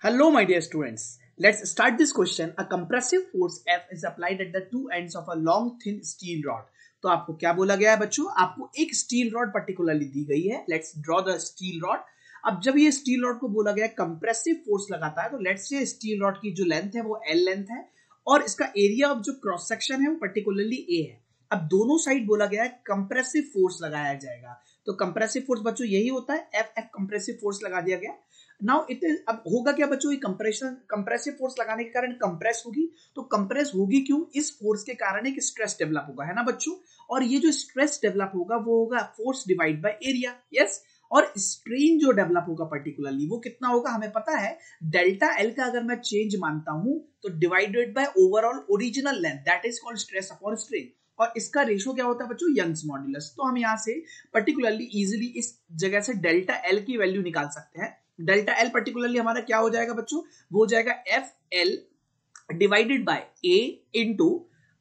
Hello, my dear students. Let's start this question. A compressive force F is applied at the two ends of a long thin steel rod. तो आपको क्या बोला गया है बच्चों? आपको एक स्टील रॉड पर्टिकुलरली दी गई है. Let's draw the steel rod. अब जब ये स्टील रॉड को बोला गया है कंप्रेसिव फोर्स लगाता है, तो लेट्स से स्टील रॉड की जो लेंथ है वो L लेंथ है और इसका एरिया ऑफ जो क्रॉस सेक्शन है वो पर्टिकुलरली A है. अब दोनों साइड बोला गया है कंप्रेसिव फोर्स लगाया जाएगा. तो कंप्रेसिव फोर्स बच्चों यही होता है, F कंप्रेसिव फोर्स लगा दिया गया. नाउ इट इज, अब होगा क्या बच्चों, ये कंप्रेसिव फोर्स लगाने के कारण कंप्रेस होगी. तो कंप्रेस होगी क्यों? इस फोर्स के कारण एक स्ट्रेस डेवलप होगा, है ना बच्चों. और ये जो स्ट्रेस डेवलप होगा वो होगा force divide by area. Yes. और स्ट्रेन जो डेवलप होगा पर्टिकुलरली वो कितना होगा हमें पता है. डेल्टा एल का अगर मैं चेंज मानता हूं तो divided by overall original length, that is called stress upon strain. और इसका रेशो क्या होता है बच्चों? Young's modulus. तो हम यहां से पर्टिकुलरली इजीली इस जगह से डेल्टा एल की वैल्यू निकाल सकते हैं. डेल्टा एल पर्टिकुलरली हमारा क्या हो जाएगा बच्चों? वो हो जाएगा F L divided by A into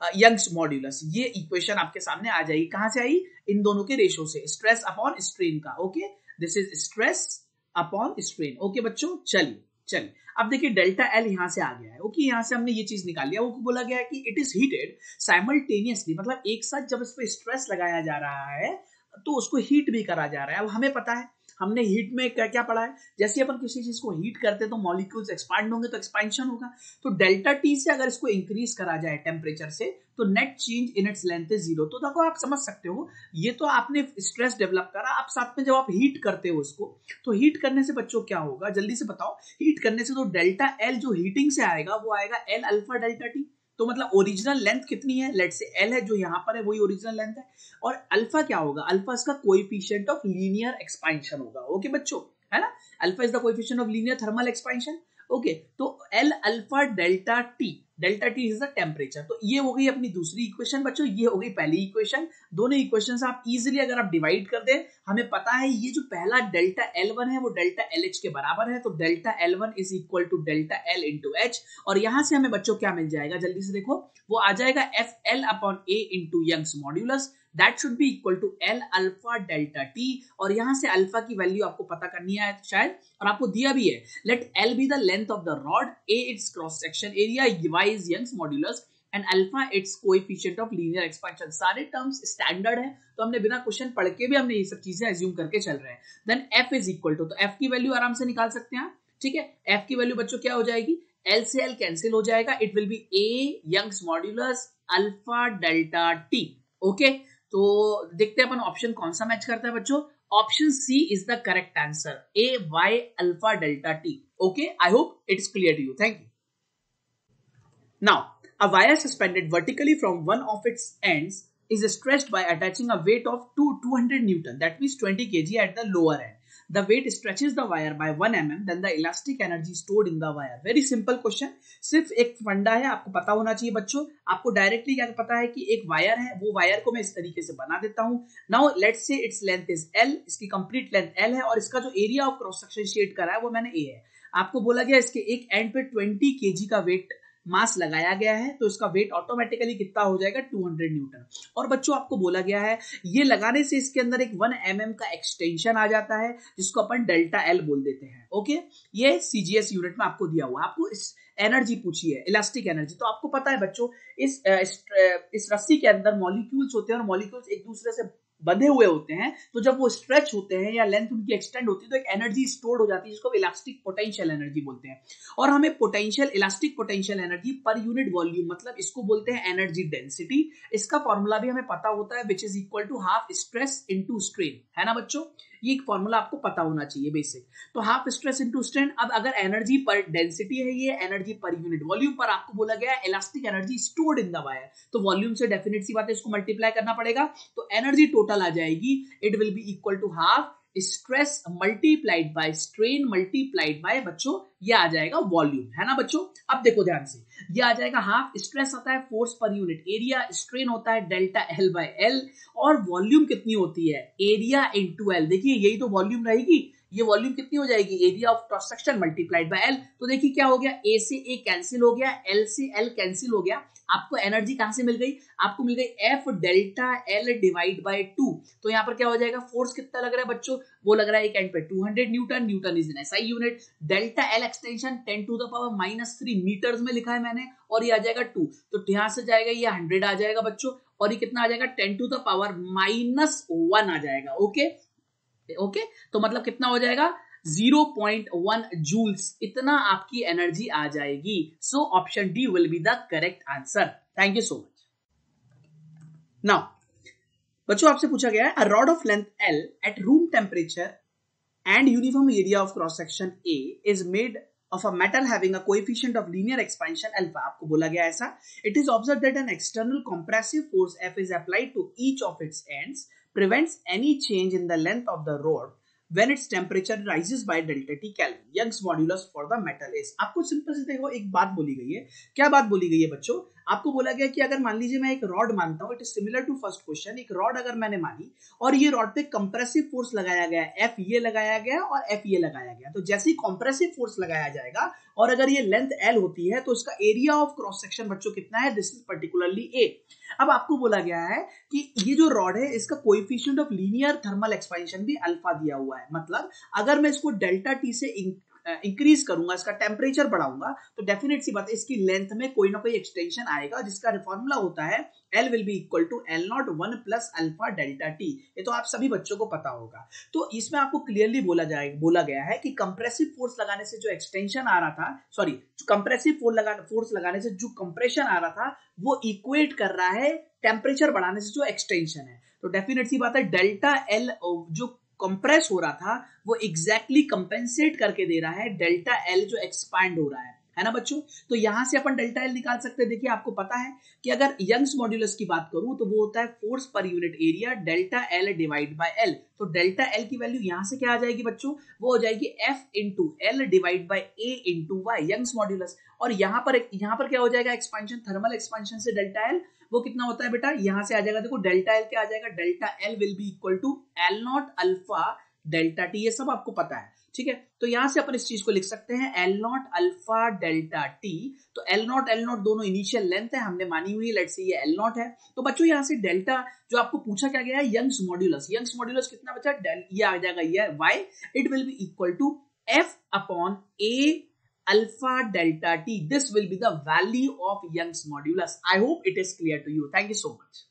Young's modulus. ये इक्वेशन आपके सामने आ जाएगी. कहां से आई? इन दोनों के रेशो से, स्ट्रेस अपॉन स्ट्रेन का. Okay, this is stress upon strain. Okay बच्चों, चलिए अब देखिए डेल्टा एल यहां से आ गया है. ओके, यहां से हमने ये चीज निकाल लिया. वो बोला गया है कि इट इज हीटेड साइमल्टेनियसली, मतलब एक साथ जब इस पर स्ट्रेस लगाया जा रहा है तो उसको हीट भी करा जा रहा है. अब हमें पता है, हमने हीट में क्या क्या पढ़ा है, जैसे अपन किसी चीज को हीट करते हैं तो मॉलिक्यूल्स एक्सपांड होंगे तो एक्सपेंशन होगा. तो डेल्टा टी से अगर इसको इंक्रीज करा जाए टेम्परेचर से तो net change in its length is 0. तो देखो आप समझ सकते हो, ये तो आपने स्ट्रेस डेवलप करा. आप साथ में जब आप हीट करते हो उसको, तो हीट करने से बच्चों क्या होगा, जल्दी से बताओ. हीट करने से तो डेल्टा एल जो हीटिंग से आएगा वो आएगा एल अल्फा डेल्टा टी. तो मतलब ओरिजिनल लेंथ कितनी है? लेट्स से एल है जो यहां पर है, वही ओरिजिनल लेंथ है. और अल्फा क्या होगा? अल्फा इसका कोएफिशिएंट ऑफ लीनियर एक्सपेंशन होगा. ओके बच्चों, है ना. Alpha is the coefficient of linear thermal expansion. Okay, तो L alpha delta T is the temperature. तो ये हो गई अपनी दूसरी इक्वेशन बच्चों. ये हो गई पहली इक्वेशन. दोनों इक्वेशन आप इजीली अगर आप डिवाइड कर दें, हमें पता है ये जो पहला डेल्टा L1 है वो डेल्टा LH के बराबर है. तो delta L1 is equal to delta L into H. और यहां से हमें बच्चों क्या मिल जाएगा, जल्दी से देखो, वो आ जाएगा F L upon A into Young's modulus. That should be equal to L alpha delta T. और यहां से अल्फा की वैल्यू आपको पता करनी है शायद, और आपको दिया भी है. Let L be the length of the rod, A its cross section area, y is Young's modulus and alpha its coefficient of linear expansion. सारे टर्म्स स्टैंडर्ड है, तो हमने बिना क्वेश्चन पढ़ के भी हमने ये सब चीजें एज्यूम करके चल रहे हैं. Then F is equal to, तो एफ की वैल्यू आराम से निकाल सकते हैं आप. ठीक है, एफ की वैल्यू बच्चों क्या हो जाएगी? एल से एल कैंसिल हो जाएगा. It will be A Young's modulus alpha delta T. Okay, तो देखते हैं अपन ऑप्शन कौन सा मैच करता है बच्चों. Option C is the correct answer, A Y alpha delta T. Okay, I hope it is clear to you. Thank you. Now, a wire suspended vertically from one of its ends is stretched by attaching a weight of 200 Newton, that means 20 kg at the lower end. The weight stretches the wire by 1 mm, then the elastic energy stored in the wire. Very simple question. सिर्फ एक फंडा है, आपको पता होना चाहिए बच्चों. आपको डायरेक्टली क्या पता है कि एक वायर है, वो वायर को मैं इस तरीके से बना देता हूं. Now let's say its length is L, इसकी कंप्लीट लेंथ L है और इसका जो area of cross section shade करा है वो मैंने A है. आपको बोला गया इसके एक एंड पे 20 kg का वेट मास लगाया गया है, तो इसका वेट ऑटोमेटिकली कितना हो जाएगा? 200 न्यूटन. और बच्चों आपको बोला गया है ये लगाने से इसके अंदर एक 1 mm का एक्सटेंशन आ जाता है जिसको अपन डेल्टा एल बोल देते हैं. ओके, ये सीजीएस यूनिट में आपको दिया हुआ. आपको इस एनर्जी पूछी है, इलास्टिक एनर्जी. तो आपको पता है बच्चों इस रस्सी के अंदर मॉलिक्यूल्स होते हैं और मॉलिक्यूल्स एक दूसरे से बंधे हुए होते हैं. तो जब वो स्ट्रेच होते हैं या लेंथ उनकी एक्सटेंड होती है तो एक एनर्जी स्टोर्ड हो जाती है जिसको इलास्टिक पोटेंशियल एनर्जी बोलते हैं. और हमें elastic potential energy per unit volume, मतलब इसको बोलते हैं एनर्जी डेंसिटी. इसका फॉर्मूला भी हमें पता होता है, which is equal to half stress into strain, है ना बच्चों. ये एक फॉर्मूला आपको पता होना चाहिए बेसिक. तो हाफ स्ट्रेस इनटू स्ट्रेन. अब अगर एनर्जी पर डेंसिटी है, ये एनर्जी पर यूनिट वॉल्यूम पर आपको बोला गया है elastic energy stored in the wire, तो वॉल्यूम से डेफिनेट सी बात है इसको मल्टीप्लाई करना पड़ेगा. तो एनर्जी टोटल आ जाएगी, it will be equal to half stress multiplied by strain multiplied by बच्चों ये आ जाएगा वॉल्यूम, है ना बच्चों. अब देखो ध्यान से, ये आ जाएगा हाफ स्ट्रेस आता है फोर्स पर यूनिट एरिया, स्ट्रेन होता है डेल्टा एल बाय एल, और वॉल्यूम कितनी होती है? Area into L. देखिए यही तो वॉल्यूम रहेगी, ये वॉल्यूम कितनी हो जाएगी, area of cross section multiplied by L. तो देखिए क्या हो गया, ए से ए कैंसिल हो गया, एल से एल कैंसिल हो गया, आपको एनर्जी कहां से मिल गई, आपको मिल गई F delta L divide bye 2। तो यहाँ पर क्या हो जाएगा, फोर्स कितना लग रहा है बच्चों, वो लग रहा है एक एंड पे 200 newton, newton is an SI unit. Delta L extension 10⁻³ metres में लिखा है मैंने, और ये आ जाएगा 2, तो यहां से जाएगा ये 100 आ जाएगा बच्चों, और ये कितना आ जाएगा 10⁻⁻1 आ जाएगा। ओके ओके, तो मतलब कितना हो जाएगा 0.1 जूल्स, इतना आपकी एनर्जी आ जाएगी। So option D will be the correct answer. Thank you so much. Now बच्चों आपसे पूछा गया है, a rod of length L at room temperature and uniform area of cross section A is made of a metal having a coefficient of linear expansion alpha। आपको बोला गया ऐसा, it is observed that an external compressive force F is applied to each of its ends, prevents any change in the length of the rod when its temperature rises by delta T Kelvin। Young's modulus for the metal is। आपको simple से देखो एक बात बोली गई है, क्या बात बोली गई है बच्चों, आपको बोला गया कि अगर मान लीजिए मैं एक रॉड मानता हूं, it is similar to first question, एक रॉड अगर मैंने मानी और ये रॉड पे कंप्रेसिव फोर्स लगाया गया, एफ ये लगाया गया और एफ ये लगाया गया, तो जैसे ही कंप्रेसिव फोर्स लगाया जाएगा और अगर ये लेंथ एल होती है तो इसका एरिया ऑफ क्रॉस सेक्शन बच्चों कितना है, दिस इज पर्टिकुलरली ए। अब आपको बोला गया है कि ये जो रॉड है इसका coefficient of linear thermal expansion भी अल्फा दिया हुआ है, मतलब अगर मैं इसको डेल्टा टी से इंक्रीज करूंगा, इसका टेम्परेचर बढ़ाऊंगा, तो डेफिनेट सी बात है इसकी लेंथ में कोई ना कोई एक्सटेंशन आएगा, जिसका फॉर्मूला होता है L will be equal to L0 1 plus alpha delta T. ये तो आप सभी बच्चों को पता होगा। तो इसमें आपको क्लियरली बोला गया है कि कंप्रेसिव फोर्स लगाने से जो एक्सटेंशन आ रहा था, सॉरी कंप्रेसिव फोर्स लगाने से जो कंप्रेशन आ रहा था वो इक्वेट कर रहा है टेम्परेचर बढ़ाने से जो एक्सटेंशन है। तो डेफिनेट सी बात है डेल्टा एल जो कंप्रेस हो रहा था वो एग्जैक्टली कंपेंसेट करके दे रहा है डेल्टा एल जो एक्सपांड हो रहा है ना बच्चों। तो यहां से अपन डेल्टा एल निकाल सकते हैं। देखिए आपको पता है कि अगर यंग्स मॉड्यूलस की बात करूं तो वो होता है फोर्स पर unit area delta L divide by L. तो डेल्टा एल की वैल्यू यहां से क्या आ जाएगी बच्चों, वो हो जाएगी F into L divide by A into Y, Young's modulus. और यहाँ पर क्या हो जाएगा एक्सपेंशन, थर्मल एक्सपेंशन से डेल्टा एल वो कितना होता है बेटा, यहां से आ जाएगा, देखो डेल्टा एल क्या आ जाएगा, delta L will be equal to L naught alpha delta T, ये सब आपको पता है, ठीक है। तो यहां से अपन इस चीज को लिख सकते हैं L naught alpha delta T. तो एल नॉट दोनों इनिशियल लेंथ है, हमने मानी हुई, लेट्स से ये एल नॉट है। तो बच्चों यहां से डेल्टा जो आपको पूछा क्या गया है, यंग्स मॉड्यूलस कितना बचा, ये आ जाएगा ये Y, it will be equal to F upon A alpha delta T. This will be the value of Young's modulus. I hope it is clear to you. Thank you so much.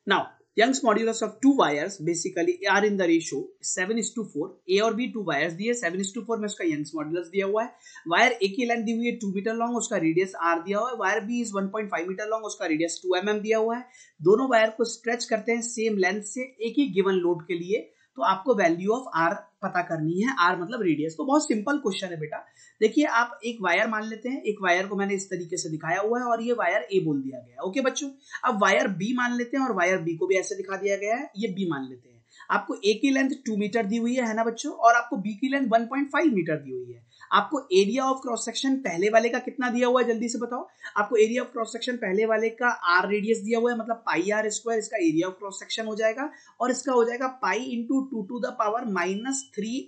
Now Young's modulus of two wires basically are in the ratio 7:4। A और B 2 wires दिए, 7:4 में उसका Young's modulus दिया हुआ है। Wire ए की length दी हुई है 2 मीटर लॉन्ग, उसका रेडियस r दिया हुआ है। Wire B is 1.5 metre long, उसका रेडियस 2 mm दिया हुआ है। दोनों वायर को स्ट्रेच करते हैं सेम लेंथ से एक ही गिवन लोड के लिए। तो आपको वैल्यू ऑफ r पता करनी है, r मतलब रेडियस। तो बहुत सिंपल क्वेश्चन है बेटा। देखिए आप एक वायर मान लेते हैं, एक वायर को मैंने इस तरीके से दिखाया हुआ है और ये वायर ए बोल दिया गया है, ओके बच्चों। अब वायर बी मान लेते हैं और वायर बी को भी ऐसे दिखा दिया गया है, ये बी मान लेते हैं। आपको ए की लेंथ 2 मीटर दी हुई है ना बच्चों, और आपको बी की लेंथ 1.5 मीटर दी हुई है। आपको एरिया ऑफ क्रॉस सेक्शन पहले वाले का कितना दिया हुआ है, जल्दी से बताओ। आपको एरिया ऑफ क्रॉस सेक्शन पहले वाले का आर रेडियस दिया हुआ है, मतलब पाई आर स्क्वायर इसका एरिया ऑफ क्रॉस सेक्शन हो जाएगा, और इसका हो जाएगा पाई इंटू 2⁻³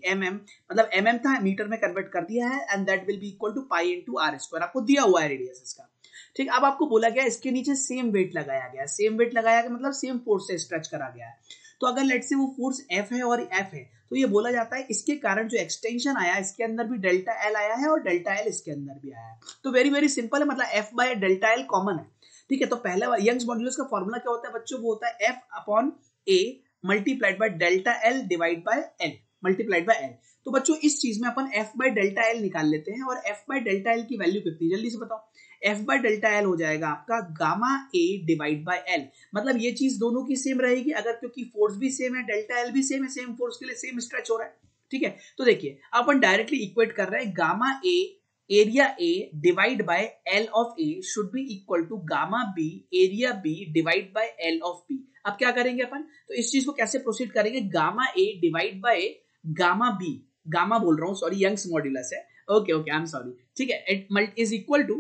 mm, मतलब mm था मीटर में कन्वर्ट कर दिया है, and that will be equal to pi into R square. आपको दिया हुआ है रेडियस इसका, ठीक। अब आपको बोला गया इसके नीचे सेम वेट लगाया गया, सेम वेट लगाया गया मतलब सेम फोर्स से स्ट्रेच करा गया है। तो अगर लेट्स से वो फोर्स एफ है और एफ है, तो ये बोला जाता है इसके कारण जो एक्सटेंशन आया इसके अंदर भी डेल्टा एल आया है और डेल्टा एल इसके अंदर भी आया है। तो वेरी वेरी सिंपल है, मतलब F bye delta L common है, ठीक है। तो पहला यंग्स मॉड्यूलस का फॉर्मूला क्या होता है बच्चों, वो होता है F upon A multiplied by delta L divide by L multiplied by L. तो बच्चों इस चीज में अपन एफ बाय डेल्टा एल निकाल लेते हैं, और एफ बाय डेल्टा एल की वैल्यू कितनी, जल्दी से बताओ। एफ बाय डेल्टा एल हो जाएगा आपका gamma A divide by L, मतलब ये चीज दोनों की सेम रहेगी अगर, क्योंकि फोर्स भी सेम है, डेल्टा एल भी सेम है, सेम फोर्स के लिए सेम स्ट्रेच हो रहा है, ठीक है। तो देखिए अपन डायरेक्टली इक्वेट कर रहे हैं, gamma A area A divide by L of A should be equal to gamma B area B divide by L of B. अब क्या करेंगे अपन, तो इस चीज को कैसे प्रोसीड करेंगे, gamma A divide by gamma B, gamma बोल रहा हूं सॉरी, यंग्स मॉड्यूलस है, okay okay I am sorry, ठीक है। इट इज इक्वल टू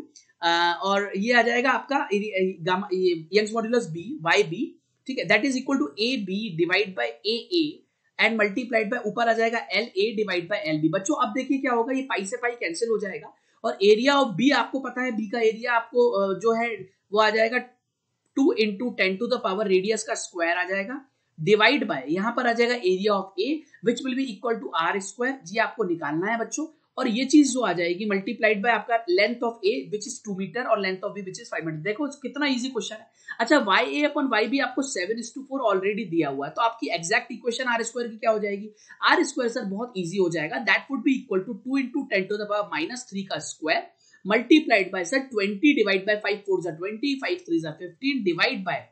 और ये आ जाएगा आपका gamma Young's modulus B Y B, ठीक है, that is equal to A B divide by A A and multiplied by ऊपर आ जाएगा L A divide by L B. बच्चों अब देखिए क्या होगा, ये पाई से पाई कैंसिल हो जाएगा और एरिया ऑफ बी आपको पता है, बी का एरिया आपको जो है वो आ जाएगा 2 into 10 to the power radius का स्क्वायर आ जाएगा, डिवाइड बाय यहां पर आ जाएगा area of A which will be equal to R square. जी आपको निकालना है बच्चों, और ये चीज जो आ जाएगी मल्टीप्लाइड बाय आपका length of A which is 2 metre और length of B which is 5 metre. देखो कितना इजी क्वेश्चन है। अच्छा Y A upon Y B आपको 7:4 ऑलरेडी दिया हुआ है, तो आपकी एग्जैक्ट इक्वेशन आर स्क्वायर की क्या हो जाएगी, आर स्क्वायर सर बहुत इजी हो जाएगा, that would be equal to 2 into 10 to the power -3 का square multiplied by sir 20 divide by 5 4 20 5 3 15 divide by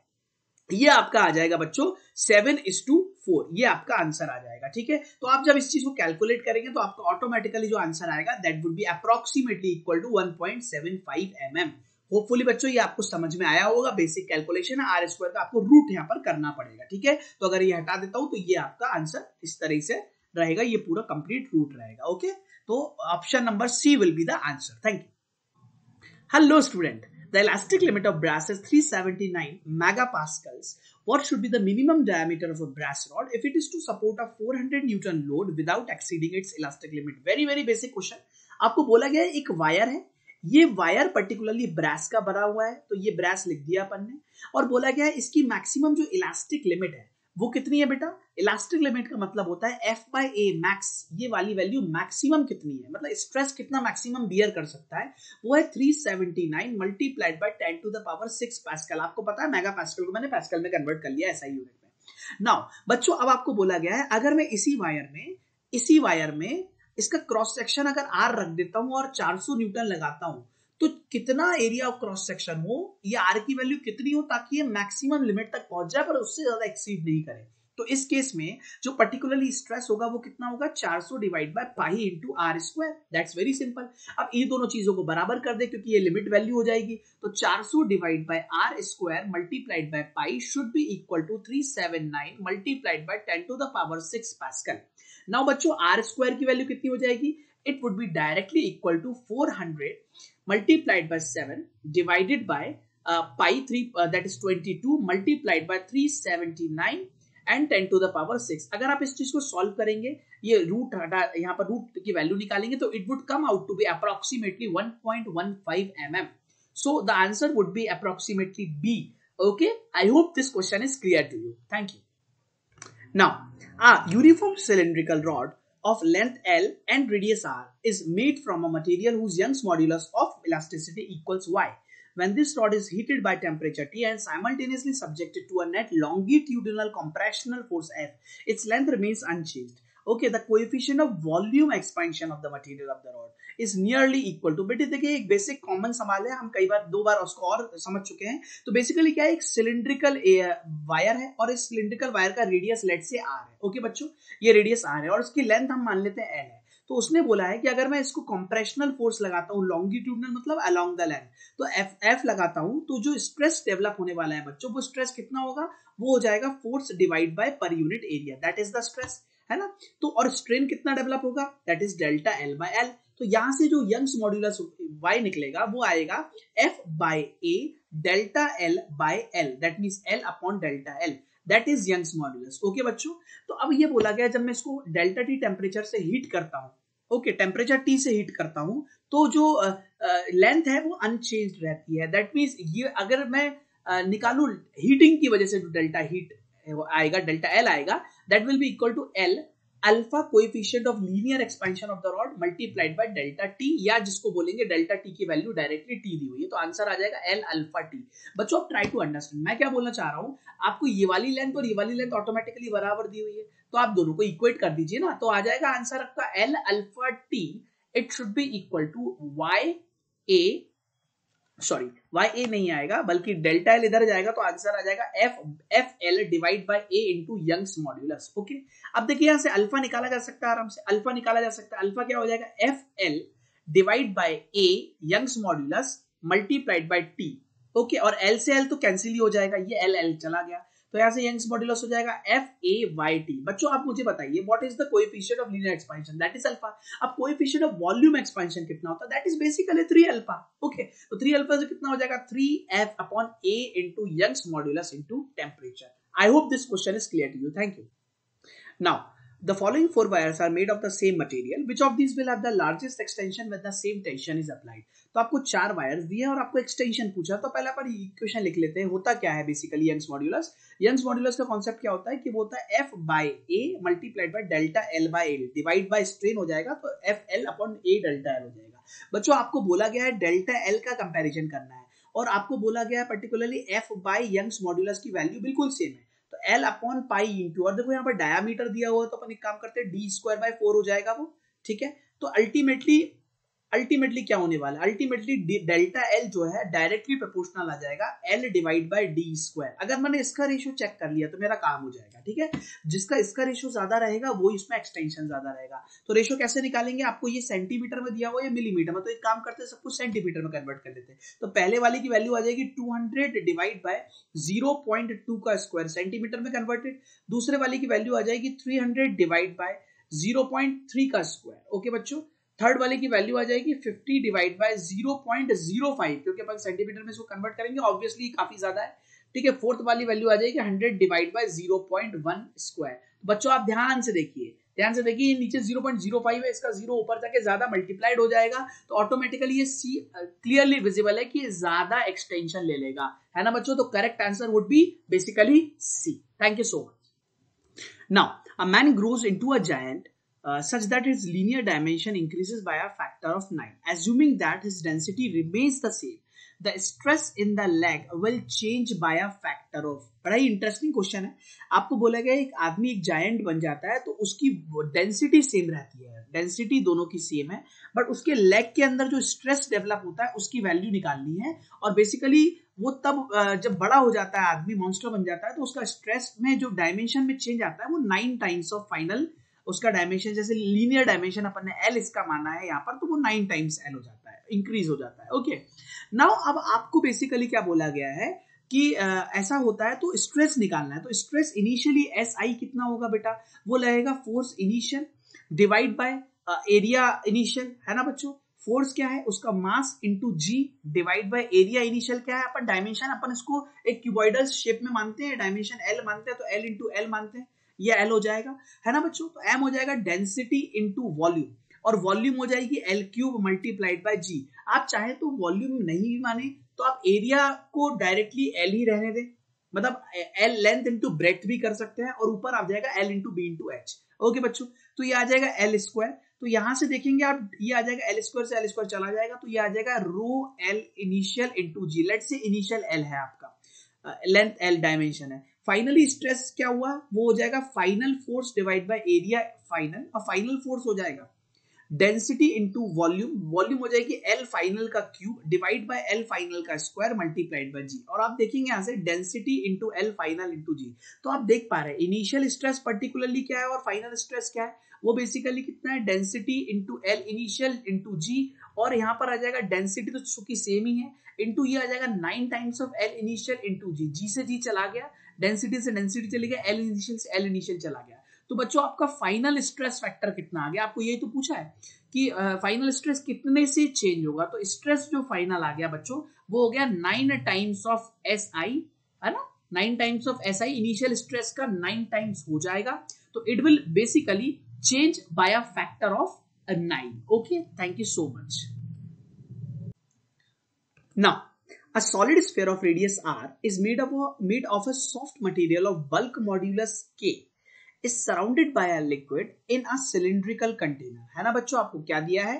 ये आपका आ जाएगा बच्चों 7:4, ये आपका आंसर आ जाएगा। ठीक है, तो आप जब इस चीज को कैलकुलेट करेंगे तो आपका ऑटोमेटिकली जो आंसर आएगा that would be approximately equal to 1.75 mm। Hopefully बच्चों ये आपको समझ में आया होगा, बेसिक कैलकुलेशन है, आर स्क्वायर का आपको रूट यहाँ पर करना पड़ेगा। ठीक है, तो अगर ये हटा देता हूं तो ये आपका आंसर इस तरह से रहेगा, ये पूरा कंप्लीट रूट रहेगा। ओके, तो option number C will be the answer. Thank you. Hello student, the elastic limit of brass is 379 megapascals. What should be the minimum diameter of a brass rod if it is to support a 400 Newton load without exceeding its elastic limit? Very very basic question. आपको बोला गया है एक wire है, ये wire particularly brass का बना हुआ है, तो ये ब्रास लिख दिया अपन ने, और बोला गया है इसकी मैक्सिमम जो इलास्टिक लिमिट है वो कितनी है बेटा। इलास्टिक लिमिट का मतलब होता है एफ बाई ए मैक्स, ये वाली वैल्यू मैक्सिमम कितनी है, मतलब स्ट्रेस कितना मैक्सिमम बियर कर सकता है, वो है 379 multiplied by 10 to the power 6 pascal. आपको पता है मेगा पास्कल को मैंने पास्कल में कन्वर्ट कर लिया ऐसा यूनिट में। नाउ बच्चों अब आपको बोला गया है अगर मैं इसी वायर में इसका क्रॉस सेक्शन अगर आर रख देता हूं और 400 न्यूटन लगाता हूं तो कितना एरिया ऑफ क्रॉस सेक्शन हो, ये आर की वैल्यू कितनी हो ताकि ये मैक्सिमम लिमिट तक पहुंच जाए पर उससे ज्यादा एक्सीड नहीं करे। तो इस केस में जो पर्टिकुलरली स्ट्रेस होगा वो कितना होगा, 400 divide by pi into R square. That's very simple. अब ये दोनों चीजों को बराबर कर दे क्योंकि ये लिमिट वैल्यू हो जाएगी, तो 400 divide by R square multiplied by pi should be equal to 379 multiplied by 10 to the power 6 pascal. Now बच्चों आर स्क्वायर की वैल्यू कितनी हो जाएगी, it would be directly equal to 400 multiplied by 7 divided by pi 3 that is 22 multiplied by 379 and 10 to the power 6। अगर आप इस चीज को सॉल्व करेंगे, ये रूट हटा यहाँ पर रूट की वैल्यू निकालेंगे तो it would come out to be approximately 1.15 mm। So the answer would be approximately B। Okay, I hope this question is clear to you. Thank you. Now a uniform cylindrical rod of length L and radius R is made from a material whose Young's modulus of elasticity equals Y. When this rod is heated by temperature T and simultaneously subjected to a net longitudinal compressional force F, its length remains unchanged. Okay, the coefficient of volume expansion of the material of the rod is nearly equal to। बेटे देखिए एक basic common सवाल है, हम कई बार 2 बार उसको और समझ चुके हैं। तो बेसिकली क्या है, एक सिलिंड्रिकल वायर है और इस सिलिंड्रिकल वायर का रेडियस लेट से आर है। ओके बच्चों, ये रेडियस आर है और उसकी लेंथ हम मान लेते हैं एल है। तो उसने बोला है कि अगर मैं इसको कंप्रेशनल फोर्स लगाता हूँ, लॉन्गिट्यूडनल मतलब अलोंग द लेंथ, तो एफ लगाता हूँ तो जो स्ट्रेस डेवलप होने वाला है बच्चों, वो स्ट्रेस कितना होगा, वो हो जाएगा फोर्स डिवाइड बाय पर unit area, that is the stress, है ना। तो और स्ट्रेन कितना डेवलप होगा, that is delta L by L. तो यहां से जो यंग्स मॉड्यूलस वाई निकलेगा वो आएगा F by A delta L by L, that means L upon delta L, that is Young's modulus. Okay बच्चों, तो अब ये बोला गया जब मैं इसको डेल्टा टी टेम्परेचर से हीट करता हूं, ओके टेम्परेचर टी से हीट करता हूं तो जो लेंथ है वो अनचेंज्ड रहती है। दैट मींस ये अगर मैं निकालू हीटिंग की वजह से जो डेल्टा हीट आएगा, डेल्टा एल आएगा, that will be equal to L alpha coefficient of linear expansion of the rod multiplied by delta T, या जिसको बोलेंगे डेल्टा टी की वैल्यू डायरेक्टली टी दी हुई है, तो आंसर आ जाएगा एल अल्फा टी। बच्चों आप ट्राई टू अंडरस्टैंड, मैं क्या बोलना चाह रहा हूं, आपको ये वाली लेंथ और ये वाली लेंथ ऑटोमेटिकली बराबर दी हुई है, तो आप दोनों को इक्वेट कर दीजिए ना, तो आ जाएगा आंसर आपका L alpha T, it should be equal to Y A, sorry Y A नहीं आएगा बल्कि डेल्टा एल इधर जाएगा, तो आंसर आ जाएगा F L divide by A into Young's modulus. Okay, अब देखिए यहां से अल्फा निकाला जा सकता है, आराम से अल्फा निकाला जा सकता है। अल्फा क्या हो जाएगा, F L divide by A Young's modulus multiplied by T. Okay, और एल से एल तो कैंसिल ही हो जाएगा, ये एल एल चला गया, तो यहां से यंग्स मॉड्यूलस हो जाएगा एफ ए वाई टी। बच्चों आप मुझे बताइए what is the coefficient of linear expansion, that is alpha. अब कोएफिशिएंट ऑफ वॉल्यूम एक्सपेंशन कितना होता है, that is basically 3 alpha. Okay, तो 3 अल्फा से कितना हो जाएगा, 3f अपॉन a into Young's modulus into temperature. I hope this question is clear to you, thank you. Now The following four wires are made of the same material. Which of these will have the largest extension when the same tension is applied? तो आपको चार wires दिए और आपको extension पूछा, तो पहले अपन equation लिख लेते हैं. होता क्या है basically Young's modulus. Young's modulus का कॉन्सेप्ट क्या होता है कि वो होता है F by A multiplied by delta L by L divide by strain हो जाएगा, तो FL upon A delta L हो जाएगा. बच्चों आपको बोला गया है डेल्टा L का कंपैरिजन करना है और आपको बोला गया है particularly F by Young's modulus की वैल्यू बिल्कुल सेम है, तो L अपॉन पाई इंटू, और देखो यहाँ पर डायमीटर दिया हुआ है तो अपन एक काम करते हैं डी स्क्वायर बाय 4 हो जाएगा वो. ठीक है, तो अल्टीमेटली क्या होने वाला है, अल्टीमेटली डेल्टा L जो है डायरेक्टली प्रोपोर्शनल आ जाएगा L divide bye D square. अगर मैंने इसका रेशियो चेक कर लिया तो मेरा काम हो जाएगा. ठीक है, जिसका इसका रेशियो ज्यादा रहेगा वो इसमें एक्सटेंशन ज्यादा रहेगा. तो रेशियो कैसे निकालेंगे, आपको ये सेंटीमीटर में दिया हुआ है मिलीमीटर में, तो एक काम करते हैं सब कुछ सेंटीमीटर में कन्वर्ट कर लेते हैं. तो पहले वाले की वैल्यू आ जाएगी 200 डिवाइड बाय 0.2 का स्क्वायर सेंटीमीटर में कन्वर्टेड. दूसरे वाले की वैल्यू आ जाएगी 300 डिवाइड बाय 0.3 का स्क्वायर. ओके बच्चों, थर्ड वाले की वैल्यू आ जाएगी 50 डिवाइड बाय 0.05, क्योंकि अपन सेंटीमीटर में इसको कन्वर्ट करेंगे ऑब्वियसली काफी ज्यादा है. ठीक है, फोर्थ वाली वैल्यू आ जाएगी 100 डिवाइड बाय 0.1 स्क्वायर. बच्चों आप ध्यान से देखिए, नीचे 0.05 है, इसका 0 ऊपर जाके ज्यादा मल्टीप्लाइड हो जाएगा, तो ऑटोमेटिकली ये सी क्लियरली विजिबल है कि ये ज्यादा एक्सटेंशन ले लेगा, है ना बच्चों. तो correct answer would be basically C. Thank you so much. Now a man grows into a giant such that its linear dimension increases by a factor of 9. Assuming that his density remains the same, the stress in the leg will change by a factor of. बड़ा ही interesting question है. आपको बोला गया एक आदमी एक giant बन जाता है तो उसकी डेंसिटी सेम रहती है, डेंसिटी दोनों की सेम है, बट उसके लेग के अंदर जो स्ट्रेस डेवलप होता है उसकी वैल्यू निकालनी है. और बेसिकली वो तब जब बड़ा हो जाता है आदमी, मॉन्स्टर बन जाता है, तो उसका स्ट्रेस में जो डायमेंशन में चेंज आता है वो 9 टाइम्स ऑफ फाइनल उसका डायमेंशन, जैसे लीनियर डायमेंशन अपन ने L इसका माना है यहाँ पर, तो वो 9 टाइम्स L हो जाता है, इंक्रीज हो जाता है. ओके, नाउ अब आपको बेसिकली क्या बोला गया है कि ऐसा होता है तो स्ट्रेस निकालना है. तो स्ट्रेस इनिशियली SI कितना होगा बेटा, वो लगेगा force initial divide by area initial, है ना बच्चों. फोर्स क्या है, उसका mass into g divide by area initial क्या है, अपन डायमेंशन अपन इसको एक क्यूबॉइडल शेप में मानते हैं, डायमेंशन L मानते हैं, तो L इंटू L मानते हैं, ये L हो जाएगा, है ना बच्चों. तो M हो जाएगा डेंसिटी इंटू वॉल्यूम, और वॉल्यूम हो जाएगी L cube multiplied by G. आप चाहे तो वॉल्यूम नहीं भी माने तो आप एरिया को डायरेक्टली L ही रहने दें, मतलब L लेंथ इंटू ब्रेथ भी कर सकते हैं, और ऊपर आ जाएगा L into B into H. Okay बच्चों, तो ये आ जाएगा L स्क्वायर. तो यहां से देखेंगे आप, ये आ जाएगा L स्क्वायर से L स्क्वायर चला जाएगा, तो ये आ जाएगा रो L इनिशियल इंटू जी. लेट से इनिशियल L है आपका, लेंथ L डायमेंशन है. फाइनली स्ट्रेस क्या हुआ, वो हो जाएगा final force divide by area final, और फाइनल फोर्स हो जाएगा डेंसिटी इंटू वॉल्यूम, वॉल्यूम हो जाएगी L फाइनल का cube divide by L final का स्क्वायर मल्टीप्लाइड बाय G. और आप देखेंगे यहां से density into L final into G, तो आप देख पा रहे हैं इनिशियल स्ट्रेस पर्टिकुलरली क्या है और फाइनल स्ट्रेस क्या है, वो बेसिकली कितना है, density into L initial into G. और यहाँ पर आ जाएगा डेंसिटी तो चूंकि सेम ही है, इंटू ये आ जाएगा 9 times of L initial into G. G से G चला गया, डेंसिटी से डेंसिटी चली गया, L इनिशियल से L इनिशियल चला गया. तो बच्चों आपका फाइनल स्ट्रेस फैक्टर कितना आ गया, आपको यही तो पूछा है कि फाइनल स्ट्रेस कितने से चेंज होगा. तो स्ट्रेस जो फाइनल आ गया बच्चों वो हो गया 9 टाइम्स ऑफ SI, है ना, 9 times of SI. Initial stress का 9 टाइम्स हो जाएगा, तो it will basically change bye a factor of 9. Okay, thank you so much. Now a solid sphere of radius r is made of a soft material of bulk modulus k is surrounded by a liquid in a cylindrical container. है ना बच्चों, आपको क्या दिया है,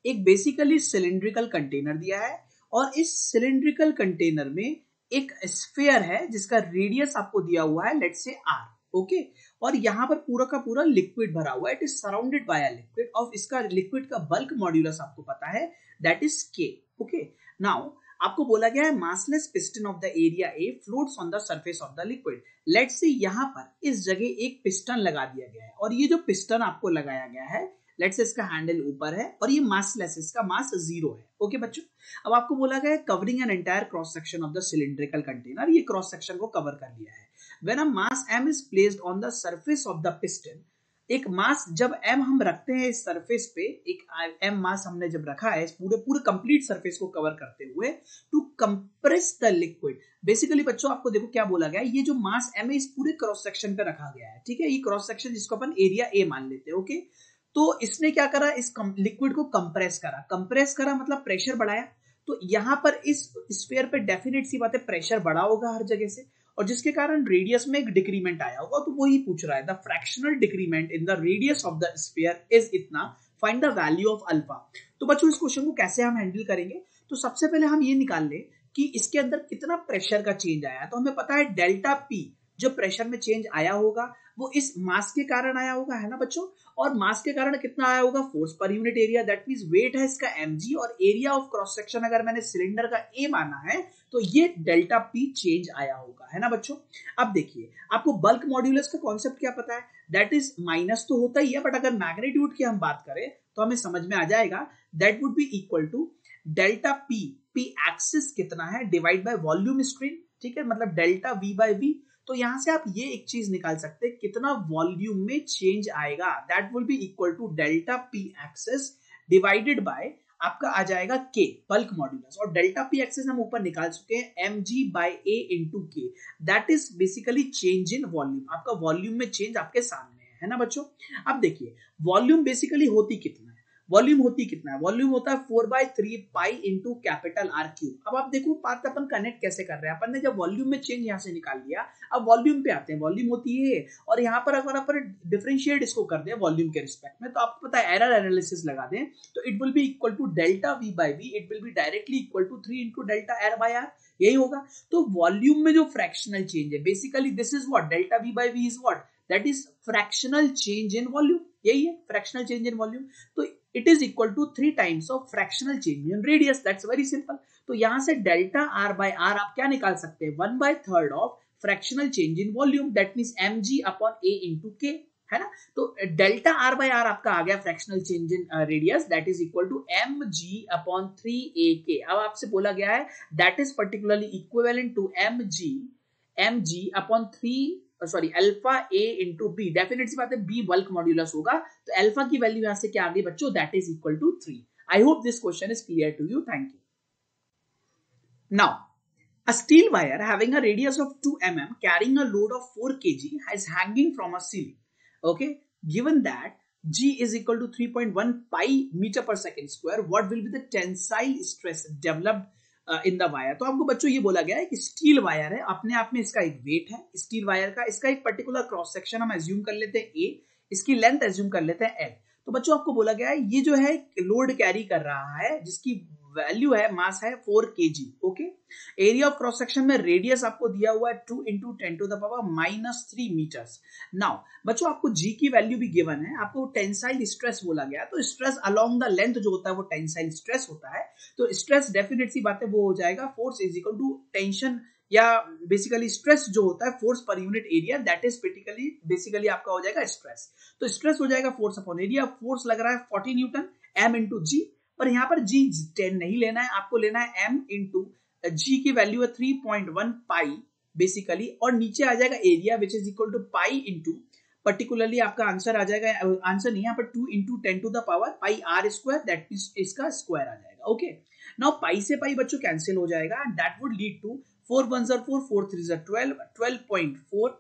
एक basically cylindrical container दिया है, और इस सिलिंड्रिकल कंटेनर में एक स्फीयर है जिसका रेडियस आपको दिया हुआ है लेट्स से r. ओके, और यहां पर पूरा का पूरा लिक्विड भरा हुआ है, it is surrounded by a liquid, और इसका लिक्विड का बल्क मॉड्यूलस आपको पता है that is k. Okay, now आपको बोला गया है massless piston of the area A floats on the surface of the liquid. Let's say यहां पर इस जगह एक पिस्टन लगा दिया गया है, और ये जो पिस्टन आपको लगाया गया है लेट्स से इसका हैंडल ऊपर है और ये मासलेस, इसका मास 0 है. ओके बच्चों, अब आपको बोला गया है covering an entire cross section of the cylindrical container, ये क्रॉस सेक्शन को कवर कर लिया है. When a mass m is placed on the surface of the piston, एक मास जब m हम रखते हैं इस सरफेस पे, एक m मास हमने जब रखा है इस पूरे कंप्लीट सरफेस को कवर करते हुए to compress the liquid. Basically बच्चों आपको देखो क्या बोला गया है, ये जो मास m है इस पूरे क्रॉस सेक्शन पे रखा गया है, ठीक है, ये क्रॉस सेक्शन जिसको अपन एरिया a मान लेते हैं, ओके। तो इसने क्या करा, इस लिक्विड को कंप्रेस करा मतलब प्रेशर बढ़ाया। तो यहां पर इस स्फीयर पे डेफिनेट सी बात है प्रेशर बढ़ा होगा हर जगह से, और जिसके कारण रेडियस में एक डिक्रीमेंट आया होगा। तो वही पूछ रहा है, the fractional decrement in the radius of the sphere is इतना, find the value of alpha. तो बच्चों इस क्वेश्चन को कैसे हम हैंडल करेंगे, तो सबसे पहले हम ये निकाल लें कि इसके अंदर कितना प्रेशर का चेंज आया। तो हमें पता है डेल्टा पी जो प्रेशर में चेंज आया होगा वो इस मास के कारण आया होगा, है ना बच्चों। और मास के कारण कितना आया होगा, फोर्स पर unit area, that means weight है इसका mg, और एरिया ऑफ क्रॉस सेक्शन अगर मैंने सिलेंडर का a माना है तो ये डेल्टा p चेंज आया होगा, है ना बच्चों। अब देखिए आपको बल्क मॉड्यूलस का कॉन्सेप्ट क्या पता है, दैट इज माइनस तो होता ही है, बट अगर मैग्नीट्यूड की हम बात करें तो हमें समझ में आ जाएगा that would be equal to delta p excess कितना है डिवाइड बाय वॉल्यूम स्ट्रेन, ठीक है, मतलब डेल्टा v बाय v। तो यहां से आप ये एक चीज निकाल सकते हैं कितना वॉल्यूम में चेंज आएगा, that will be equal to delta P excess divided by आपका आ जाएगा के बल्क मॉड्यूलस, और डेल्टा पी एक्सेस हम ऊपर निकाल चुके हैं mg बाय a into K, that is basically change in volume. आपका वॉल्यूम में चेंज आपके सामने है ना बच्चों। अब देखिए वॉल्यूम बेसिकली होती कितना है, वॉल्यूम होता है 4/3 pi into capital R cube. अब आप देखो बात अपन कनेक्ट कैसे कर रहे हैं, अपन ने जब वॉल्यूम में चेंज यहां से निकाल लिया, अब वॉल्यूम पे आते हैं, वॉल्यूम होती है, और यहाँ पर अगर अपन डिफरेंशिएट इसको कर दें वॉल्यूम के रिस्पेक्ट में, तो आपको पता है एरर एनालिसिस लगा दें तो it will be equal to delta V by V, it will be directly equal to 3 into delta R by R, यही होगा। तो वॉल्यूम में जो फ्रैक्शनल चेंज है basically this is what, delta V by V is what, that is fractional change in volume, यही है fractional change in volume. तो it is equal to 3 times of fractional change in radius, that's very simple। तो यहां से delta r by r आप क्या निकाल सकते हैं, 1/3 of fractional change in volume, that means mg upon a into k, है ना। तो डेल्टा r by r आपका आ गया fractional change in radius, that is equal to mg upon 3ak। अब आपसे बोला गया है that is particularly equivalent to mg upon 3 alpha A into B, definite सी बात है बी बल्क मॉड्यूलस होगा, तो अल्फा की वैल्यू यहां से क्या आ गई बच्चों, that is equal to 3। I hope this question is clear to you, thank you. Now a steel wire having a radius of 2 mm carrying a load of 4 kg is hanging from a ceiling, okay, given that g is equal to 3.1 pi meter per second square, what will be the tensile stress developed in the wire. तो आपको बच्चों ये बोला गया है कि steel wire है, अपने आप में इसका एक वेट है स्टील वायर का, इसका एक पर्टिकुलर क्रॉस सेक्शन हम एज्यूम कर लेते हैं a, इसकी लेंथ एज्यूम कर लेते हैं l। तो बच्चों आपको बोला गया है ये जो है लोड कैरी कर रहा है जिसकी वैल्यू है, मास है 4 kg, okay. Area of cross section में रेडियस आपको दिया हुआ है 2 into 10 to the power -3 metres. Now बच्चों आपको g की वैल्यू भी गिवन है, आपको टेंसाइल स्ट्रेस बोला गया, तो स्ट्रेस अलोंग द लेंथ जो होता है वो टेंसाइल स्ट्रेस होता है। तो स्ट्रेस डेफिनेट सी बात है वो हो जाएगा force is equal to tension, या बेसिकली स्ट्रेस जो होता है फोर्स पर unit area, that is basically आपका हो जाएगा स्ट्रेस। तो स्ट्रेस हो जाएगा फोर्स अपॉन एरिया, फोर्स लग रहा है 40 न्यूटन m इंटू जी, पर यहाँ पर g 10 नहीं लेना है, आपको लेना है m इंटू जी की वैल्यू है 3.1 पाई बेसिकली, और नीचे आ जाएगा area which is equal to pi into particularly आपका आंसर आ जाएगा, आंसर नहीं यहाँ पर 2 into 10 to the power pi R square, that means इसका स्क्वायर आ जाएगा, ओके। नाउ पाई से पाई बच्चों कैंसिल हो जाएगा, that would lead to 4 1 4 4 3 12 12.4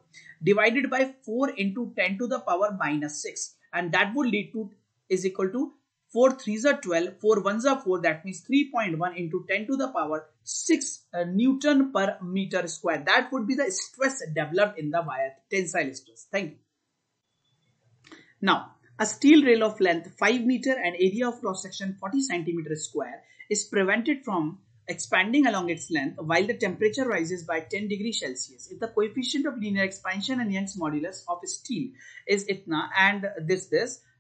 divided by 4 into 10 to the power -6, and that would lead to is equal to 4 3 12 4 1 4, that means 3.1 into 10 to the power 6 Newton per meter square. That would be the stress developed in the wire, tensile stress. Thank you. Now, a steel rail of length 5 meter and area of cross section 40 centimeter square is prevented from expanding along its length while the temperature rises by 10 degrees Celsius. If the coefficient of linear expansion and Young's modulus of steel is itna and this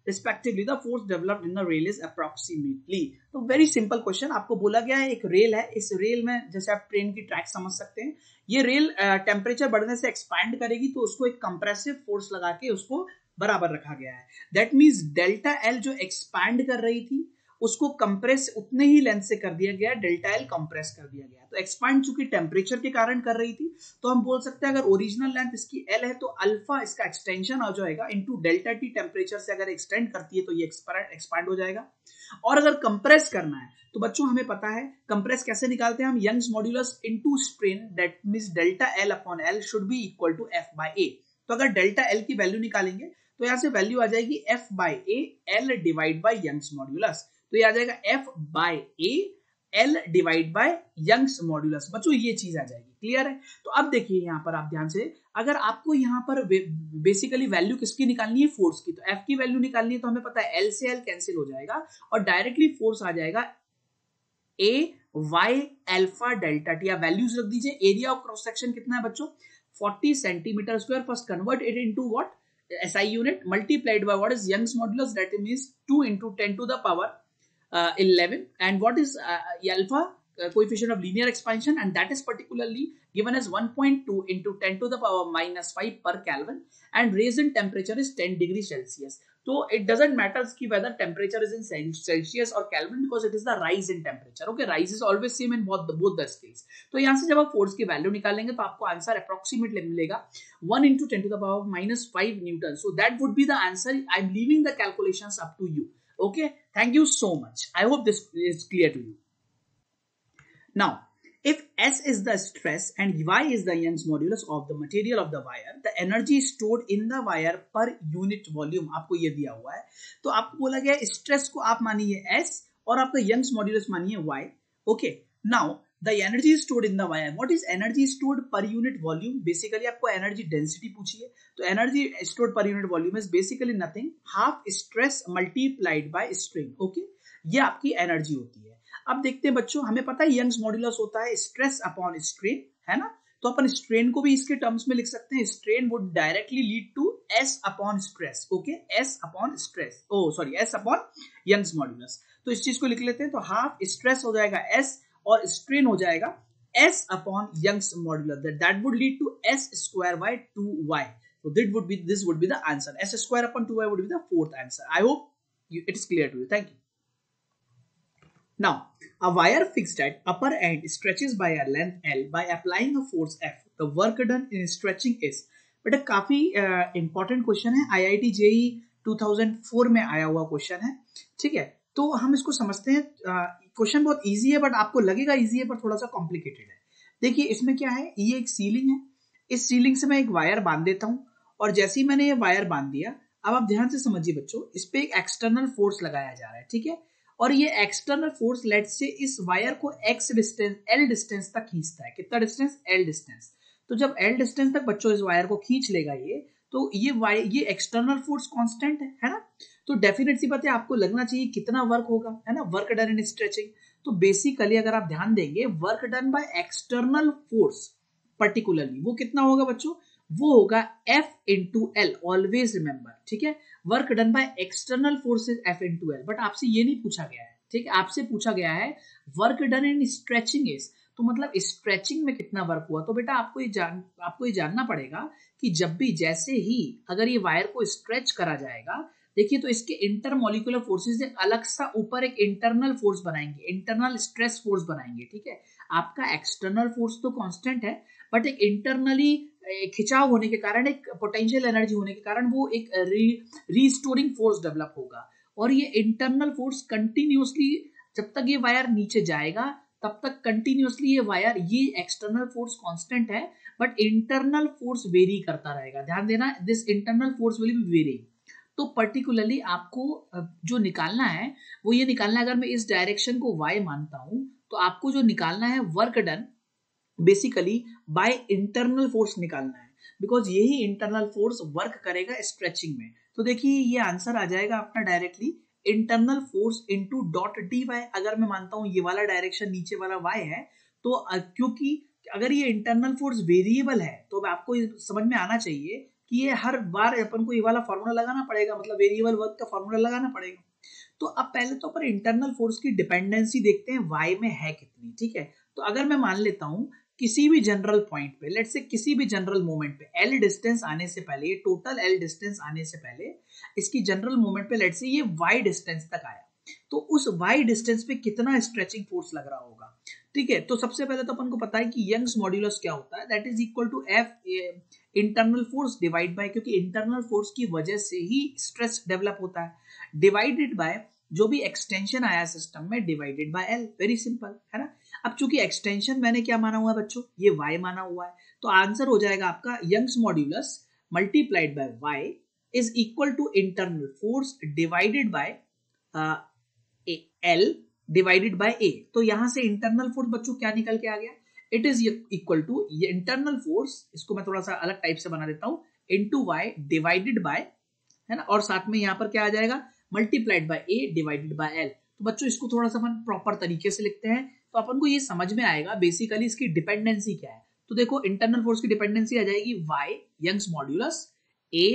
respectively, the force developed in the rail is approximately। तो very simple question, आपको बोला गया है एक rail है, इस rail में जैसे आप ट्रेन की ट्रैक समझ सकते हैं, ये रेल टेम्परेचर बढ़ने से एक्सपैंड करेगी, तो उसको एक कंप्रेसिव फोर्स लगा के उसको बराबर रखा गया है। दैट मींस डेल्टा एल जो एक्सपैंड कर रही थी उसको कंप्रेस उतने ही लेंथ से कर दिया गया, डेल्टा एल कंप्रेस कर दिया गया। तो एक्सपांड चूंकि टेम्परेचर के कारण कर रही थी, तो हम बोल सकते हैं अगर ओरिजिनल लेंथ इसकी एल है तो अल्फा इसका एक्सटेंशन हो जाएगा इनटू डेल्टा टी, टेम्परेचर से अगर एक्सटेंड करती है तो ये एक्सपांड हो जाएगा। और अगर कंप्रेस करना है तो बच्चों हमें पता है कंप्रेस कैसे निकालते हैं हम, Young's modulus into strain, that means delta L upon L should be equal to F by A. तो अगर डेल्टा एल की वैल्यू निकालेंगे तो यहां से वैल्यू आ जाएगी F by A L divide by Young's modulus. तो ये आ जाएगा F by A L divide by Young's modulus. बच्चों ये चीज आ जाएगी, क्लियर है। तो अब देखिए यहां पर आप ध्यान से, अगर आपको यहां पर बेसिकली वैल्यू किसकी निकालनी है, फोर्स की, तो एफ की वैल्यू निकालनी है तो हमें पता है एल से एल कैंसिल हो जाएगा और डायरेक्टली फोर्स आ जाएगा A Y alpha delta T. Values रख दीजिए। एरिया ऑफ क्रॉस सेक्शन कितना है बच्चों, 40 centimetre square. First convert it into what, SI unit multiplied by what is Young's modulus, that means 2 into 10 to the power 11, and what is alpha, coefficient of linear expansion, and that is particularly given as 1.2 into 10 to the power minus 5 per Kelvin, and raise in temperature is 10 degrees Celsius. So it doesn't matter ki whether temperature is in Celsius or Kelvin, because it is the rise in temperature. Okay, rise is always same in both the scales. तो यहाँ से जब आप force की value निकालेंगे तो आपको answer approximately मिलेगा 1 into 10 to the power minus 5 Newton. So that would be the answer. I'm leaving the calculations up to you. Okay, thank you so much. I hope this is clear to you. Now, if S is the stress and Y is the Young's modulus of the material of the wire, the energy stored in the wire per unit volume, आपको ये दिया हुआ है। तो आपको बोला गया stress को आप मानिए S और आपका Young's modulus मानिए Y। Okay, now the energy stored in the wire, what is energy stored पर यूनिट वॉल्यूम? बेसिकली आपको एनर्जी डेंसिटी पूछिए, तो एनर्जी स्टोर्ड पर unit volume is basically nothing half stress multiplied by strain. Okay, ये आपकी energy होती है। अब देखते हैं बच्चों, हमें पता है यंग्स मॉड्यूलस होता है स्ट्रेस अपॉन स्ट्रेन, है ना। तो अपन स्ट्रेन को भी इसके टर्म्स में लिख सकते हैं, strain would directly lead to S upon stress. Okay, S upon stress, oh sorry S upon Young's modulus. तो इस चीज को लिख लेते हैं, तो हाफ स्ट्रेस हो जाएगा एस और स्ट्रेन हो जाएगा S upon Young's modulus, that would lead to S square by 2y. So this would be the answer. S square upon 2y would be the fourth answer. I hope it is clear to you. Thank you. Now, a wire fixed at upper end stretches by a length L by applying a force F. The work done in stretching is. But काफी important question है, IIT JEE 2004 में आया हुआ question है, ठीक है। तो हम इसको समझते हैं। क्वेश्चन बहुत इजी है, बट आपको लगेगा इजी है पर थोड़ा सा कॉम्प्लिकेटेड है। देखिए इसमें क्या है, ये एक सीलिंग है, इस सीलिंग से मैं एक वायर बांध देता हूं, और जैसे ही मैंने ये वायर बांध दिया, अब आप ध्यान से समझिए बच्चों, इस पे एक एक्सटर्नल फोर्स लगाया जा रहा है, ठीक है। और ये एक्सटर्नल फोर्स लेट से इस वायर को एक्स डिस्टेंस एल डिस्टेंस तक खींचता है। कितना डिस्टेंस? L distance. तो जब एल डिस्टेंस तक बच्चों इस वायर को खींच लेगा तो ये एक्सटर्नल फोर्स कांस्टेंट है ना। तो डेफिनेट सी बात है, आपको लगना चाहिए कितना वर्क होगा, है ना, वर्क डन इन स्ट्रेचिंग। तो बेसिकली अगर आप ध्यान देंगे, work done by external force particularly वो कितना होगा बच्चों? वो होगा F into L, always remember, ठीक है। Work done by external forces F into L, but आपसे ये नहीं पूछा गया है, ठीक है। आपसे पूछा गया है work done in stretching is, तो मतलब स्ट्रेचिंग में कितना वर्क हुआ। तो बेटा आपको ये जानना पड़ेगा कि जब भी जैसे ही अगर ये वायर को स्ट्रेच करा जाएगा, देखिए तो इसके इंटरमोलिकुलर फोर्सेज अलग सा ऊपर एक इंटरनल फोर्स बनाएंगे, इंटरनल स्ट्रेस फोर्स बनाएंगे, ठीक है। आपका एक्सटर्नल फोर्स तो कांस्टेंट है, बट एक इंटरनली खिंचाव होने के कारण, एक पोटेंशियल एनर्जी होने के कारण वो एक रीस्टोरिंग फोर्स डेवलप होगा। और ये इंटरनल फोर्स कंटिन्यूअसली जब तक ये वायर नीचे जाएगा तब तक कंटिन्यूअसली ये एक्सटर्नल फोर्स कांस्टेंट है, बट इंटरनल फोर्स वेरी करता रहेगा। ध्यान देना, this internal force will be varying. तो पर्टिकुलरली आपको जो निकालना है वो ये निकालना है, अगर मैं इस डायरेक्शन को y मानता हूं तो आपको जो निकालना है work done basically by internal force निकालना है, बिकॉज यही इंटरनल फोर्स वर्क करेगा स्ट्रेचिंग में। तो देखिए ये आंसर आ जाएगा अपना directly internal force into dot dy। अगर मैं मानता हूं ये वाला डायरेक्शन नीचे वाला y है, तो क्योंकि अगर ये इंटरनल फोर्स वेरिएबल है तो आपको समझ में आना चाहिए कि ये हर बार अपन को ये वाला फॉर्मूला लगाना पड़ेगा, मतलब वेरिएबल वर्क का फॉर्मूला लगाना पड़ेगा। तो अब पहले तो अपन इंटरनल फोर्स की डिपेंडेंसी देखते हैं y में है कितनी, ठीक है। तो अगर मैं मान लेता हूं किसी भी जनरल पॉइंट पे, लेट्स से किसी भी जनरल मोमेंट पे एल डिस्टेंस आने से पहले, ये टोटल एल डिस्टेंस आने से पहले इसकी जनरल मोमेंट पे लेट्स से ये y डिस्टेंस तक आया, तो उस y डिस्टेंस पे कितना स्ट्रेचिंग फोर्स लग रहा होगा। ठीक है, तो सबसे पहले तो अपन को पता है कि यंग्स मॉड्यूलस क्या होता है, that is equal to F internal force divide by, क्योंकि इंटरनल फोर्स की वजह से ही स्ट्रेस डेवलप होता है, डिवाइडेड बाय जो भी एक्सटेंशन आया सिस्टम में divided by L। Very simple है ना। अब चूंकि एक्सटेंशन मैंने क्या माना हुआ है बच्चों, ये y माना हुआ है, तो आंसर हो जाएगा आपका Young's modulus multiplied by y is equal to internal force divided by L divided by A। तो यहां से इंटरनल फोर्स बच्चों क्या निकल के आ गया, इट इज इक्वल टू ये इंटरनल फोर्स, इसको मैं थोड़ा सा अलग टाइप से बना देता हूं, इनटू y डिवाइडेड बाय, है ना, और साथ में यहां पर क्या आ जाएगा, multiplied by A divided by L। तो बच्चों इसको थोड़ा सा अपन प्रॉपर तरीके से लिखते हैं तो अपन को ये समझ में आएगा बेसिकली इसकी डिपेंडेंसी क्या है। तो देखो इंटरनल फोर्स की डिपेंडेंसी आ जाएगी y Young's modulus A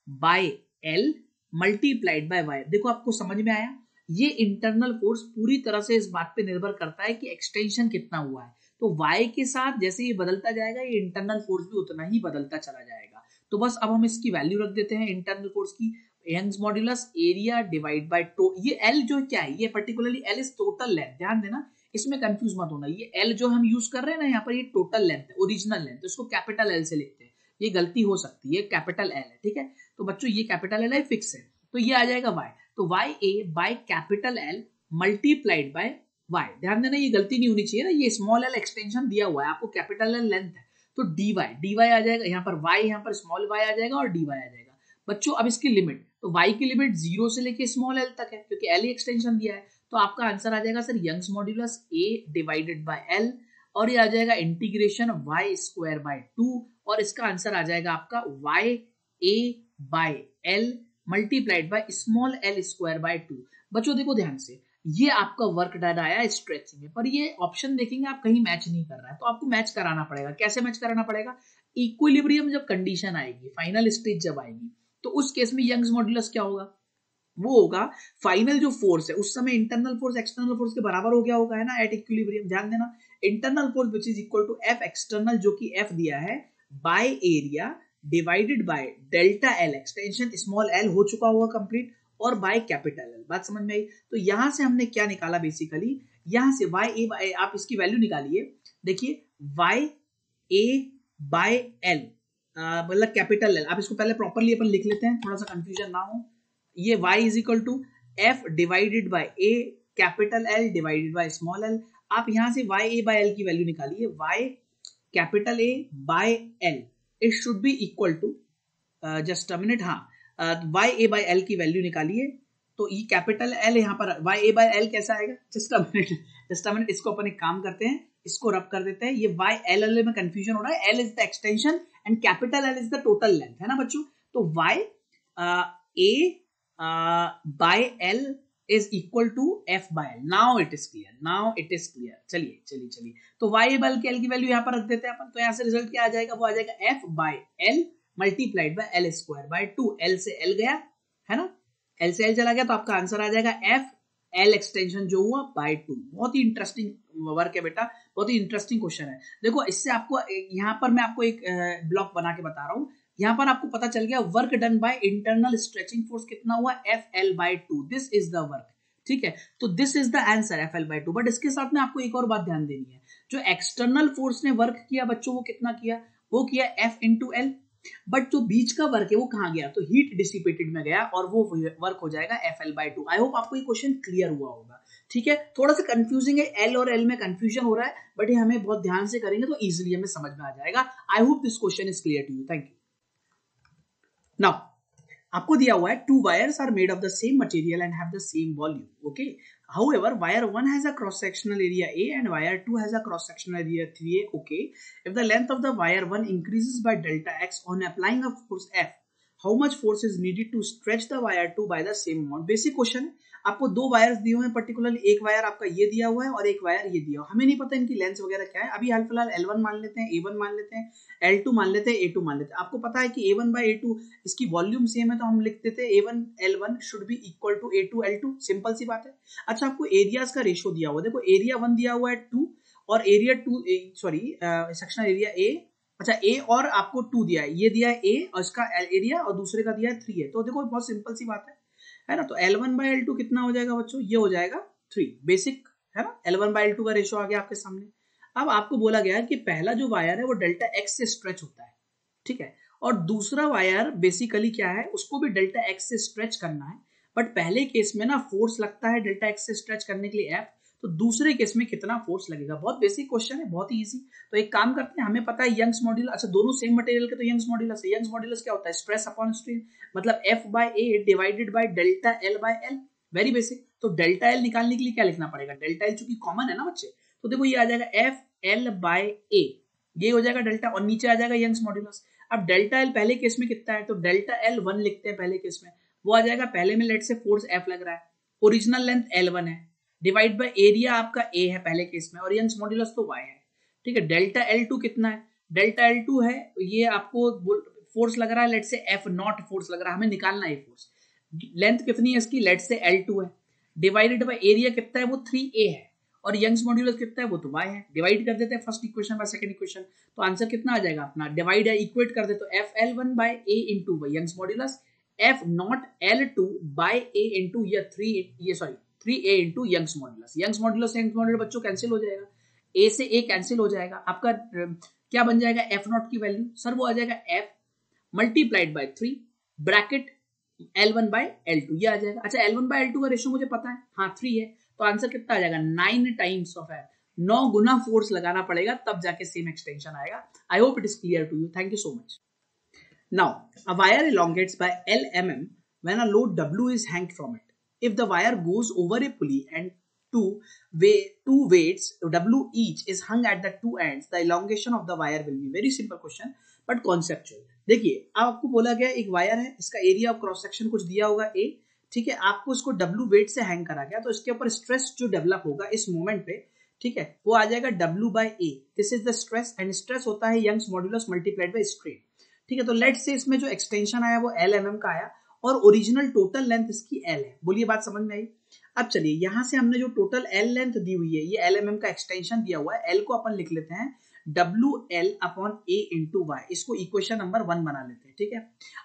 bye L multiplied by y। देखो आपको समझ में आया, ये इंटरनल फोर्स पूरी तरह से इस बात पे निर्भर करता है कि एक्सटेंशन कितना हुआ है, तो y के साथ जैसे ये बदलता जाएगा ये इंटरनल फोर्स भी उतना ही बदलता चला जाएगा। तो बस अब हम इसकी वैल्यू रख देते हैं इंटरनल फोर्स की, Young's modulus area divide by ये L जो क्या है, ये पर्टिकुलरली L इज टोटल लेंथ, ध्यान देना इसमें कंफ्यूज मत होना, ये L जो हम यूज कर रहे हैं ना यहाँ पर ये टोटल लेंथ है, ओरिजिनल लेंथ, तो इसको कैपिटल L से लिखते हैं, ये गलती हो सकती है, कैपिटल L है। ठीक है, तो बच्चों ये कैपिटल L है, फिक्स है, तो ये आ जाएगा y, तो y a by capital L multiplied by y। ध्यान देना ये गलती नहीं होनी चाहिए ना, ये स्मॉल l एक्सटेंशन दिया हुआ है आपको, कैपिटल L लेंथ है, तो dy आ जाएगा, यहाँ पर y, यहाँ पर स्मॉल y आ जाएगा और dy आ जाएगा। बच्चों अब इसकी लिमिट, तो y की लिमिट 0 से लेके स्मॉल l तक है क्योंकि l ही एक्सटेंशन दिया है, तो आपका आंसर आ जाएगा sir Young's modulus a divided by l, और ये आ जाएगा इंटीग्रेशन y स्क्वायर बाय 2, और इसका आंसर आ जाएगा आपका y a bye l multiplied by small l square by 2। बच्चों देखो ध्यान से, ये आपका वर्क डन आया स्ट्रेचिंग में, पर ये ऑप्शन देखेंगे आप कहीं मैच नहीं कर रहा है, तो आपको मैच कराना पड़ेगा। कैसे मैच कराना पड़ेगा, इक्विलिब्रियम जब कंडीशन आएगी, फाइनल स्टेज जब आएगी, तो उस केस में यंग्स मॉड्यूलस क्या होगा, वो होगा फाइनल जो फोर्स है उस समय इंटरनल फोर्स एक्सटर्नल फोर्स के बराबर हो गया होगा, है ना, एट इक्विलिब्रियम। ध्यान देना internal force which is equal to F external, जो कि F दिया है, by area divided by delta L extension small l हो चुका होगा कंप्लीट, और बाय कैपिटल L। बात समझ में आई। तो यहां से हमने क्या निकाला बेसिकली, यहां से y a बाय, आप इसकी वैल्यू निकालिए, देखिए y a बाय l मतलब कैपिटल L, आप इसको पहले प्रॉपरली अपन लिख लेते हैं थोड़ा सा कंफ्यूजन ना हो, ये y is equal to F divided by A capital L divided by small l। आप यहां से y a बाय l की वैल्यू निकालिए, y capital A bye l it should be equal to, just a minute, हाँ, y a bye l की value निकालिए, तो ये कैपिटल L यहाँ पर y a बाय l कैसा आएगा, जस्ट अ मिनट, इसको अपन एक काम करते हैं, इसको रब कर देते हैं, ये y l में कंफ्यूजन हो रहा है, l is the extension and capital L is the total length, है ना बच्चों। तो y a bye l is equal to F by L. Now it is clear. चलिए तो y बाय l की वैल्यू यहाँ पर रख देते हैं अपन, तो यहाँ से रिजल्ट क्या आ जाएगा, वो आ जाएगा F by L multiplied bye L square by 2। L से L गया, है ना, L से L चला गया, तो आपका आंसर आ जाएगा F L एक्सटेंशन जो हुआ बाय 2। बहुत ही इंटरेस्टिंग वर्क है बेटा, बहुत ही इंटरेस्टिंग क्वेश्चन है। देखो इससे आपको यहाँ पर मैं आपको एक ब्लॉक बना के बता रहा हूँ, यहाँ पर आपको पता चल गया work done by internal stretching force कितना हुआ, FL by 2, this is the work. ठीक है, तो this is the answer FL by 2। But इसके साथ में आपको एक और बात ध्यान देनी है, जो एक्सटर्नल फोर्स ने वर्क किया बच्चों, वो कितना किया, वो किया F इंटू L, बट जो बीच का वर्क है वो कहाँ गया, तो हीट डिसिपेटेड में गया, और वो वर्क हो जाएगा FL बाय 2। आई होप आपको ये क्वेश्चन क्लियर हुआ होगा। ठीक है, थोड़ा सा कंफ्यूजिंग है, L और L में कंफ्यूजन हो रहा है, बट ये हमें बहुत ध्यान से करेंगे तो इजिली हमें समझ में आ जाएगा। I hope this question is clear to you, thank you. Now आपको दिया हुआ है two wires are made of the same material and have the same volume, okay. However, wire 1 has a cross-sectional area A and wire 2 has a cross-sectional area 3A, okay. If the length of the wire 1 increases by delta x on applying a force F, how much force is needed to stretch the wire 2 by the same amount? Basic question है, आपको दो wires दिए हुए हैं, particularly एक wire आपका ये दिया हुआ है और एक वायर ये दिया हुआ है, हमें नहीं पता इनकी लेंथ वगैरह क्या है। अभी हाल फिलहाल L1 मान लेते हैं, A1 मान लेते हैं, L2 मान लेते हैं, A2 मान लेते हैं। आपको पता है कि A1 बाय A2 इसकी वॉल्यूम सेम है, तो हम लिख देते हैं A1 L1 should be equal to A2 L2, simple सी बात है। अच्छा, आपको एरियाज का रेशियो दिया हुआ है, देखो एरिया 1 दिया हुआ है 2 और एरिया 2 सेक्शनल एरिया A, अच्छा A और आपको 2 दिया है, ये दिया है A और इसका एरिया और दूसरे का दिया है 3 है। तो देखो बहुत सिंपल सी बात है, है ना। तो L1/L2 कितना हो जाएगा बच्चों, ये हो जाएगा 3, बेसिक है ना। L1/L2 का रेशो आ गया आपके सामने। अब आपको बोला गया कि पहला जो वायर है वो डेल्टा एक्स से स्ट्रेच होता है, ठीक है, और दूसरा वायर बेसिकली क्या है, उसको भी डेल्टा एक्स से स्ट्रेच करना है, बट पहले केस में ना फोर्स लगता है डेल्टा एक्स से स्ट्रेच करने के लिए F, तो दूसरे केस में कितना फोर्स लगेगा। बहुत बेसिक क्वेश्चन है, बहुत ही इजी। तो एक काम करते हैं, हमें पता है यंग्स मॉड्यूलस, अच्छा दोनों सेम मटेरियल के तो यंग्स मॉड्यूलस है। यंग्स मॉड्यूलस क्या होता है, स्ट्रेस अपॉन स्ट्रेन, मतलब F/A divided by delta L/L, very basic. तो डेल्टा L निकालने के लिए क्या लिखना पड़ेगा, डेल्टा L चूंकि कॉमन है ना बच्चे, तो देखो ये आ जाएगा FL/A, ये हो जाएगा डेल्टा, और नीचे आ जाएगा यंग्स मॉड्यूलस। अब डेल्टा L पहले केस में कितना है, तो डेल्टा L 1 लिखते हैं पहले केस में, वो आ जाएगा, पहले में लेट से फोर्स F लग रहा है, ओरिजिनल लेंथ L1 है, डिवाइड बाय एरिया आपका A है पहले केस में, और यंग्स मॉड्यूलस तो Y है, ठीक है। डेल्टा L2 कितना है, डेल्टा L2 है, ये आपको फोर्स लग रहा है लेट से F0 फोर्स लग रहा है, हमें निकालना है फोर्स। लेंथ कितनी है इसकी, लेट से L2 है, डिवाइडेड बाय एरिया कितना है, वो 3A है, और यंग्स मॉड्यूलस कितना है, वो तो Y है। डिवाइड कर देते हैं first equation by second equation, तो आंसर कितना आ जाएगा अपना, डिवाइड है इक्वेट कर दे तो FL1/A into Young's modulus, F0L2/A into ये 3A into Young's modulus. Young's modulus Young's modulus बच्चों कैंसिल हो जाएगा, A से A कैंसिल हो जाएगा, आपका क्या बन जाएगा, F0 की वैल्यू सर वो आ जाएगा F multiplied by 3 bracket L1/L2, ये आ जाएगा। अच्छा L1/L2 का रेशियो मुझे पता है, हाँ 3 है, तो आंसर कितना आ जाएगा, 9 टाइम्स ऑफ F, 9 गुना फोर्स लगाना पड़ेगा तब जाके सेम एक्सटेंशन आएगा। I hope it is clear to you, thank you so much. Now, a wire elongates by L mm when a load W is hanged from it. If the wire goes over a pulley and two weights W each is hung at the two ends, the elongation of the wire will be, very simple question but conceptual. देखिए आपको बोला गया एक wire है, इसका area of cross section कुछ दिया होगा A, ठीक है, आपको इसको W वेट से हैंग करा गया, तो इसके ऊपर स्ट्रेस जो डेवलप होगा इस मोमेंट पे, ठीक है, वो आ जाएगा W/A, this is the stress, and stress होता है Young's modulus multiplied by strain, ठीक है। तो लेट से इसमें जो एक्सटेंशन आया वो L mm का आया, और ओरिजिनल टोटल लेंथ इसकी L है, बोलिए बात समझ में आई। अब चलिए यहां से हमने जो टोटल L लेंथ दी हुई है, ये L mm का एक्सटेंशन दिया हुआ है, L को अपन लिख लेते हैं WL/A इंटू वाई, इसको इक्वेशन नंबर 1 बना लेते हैं, ठीक है।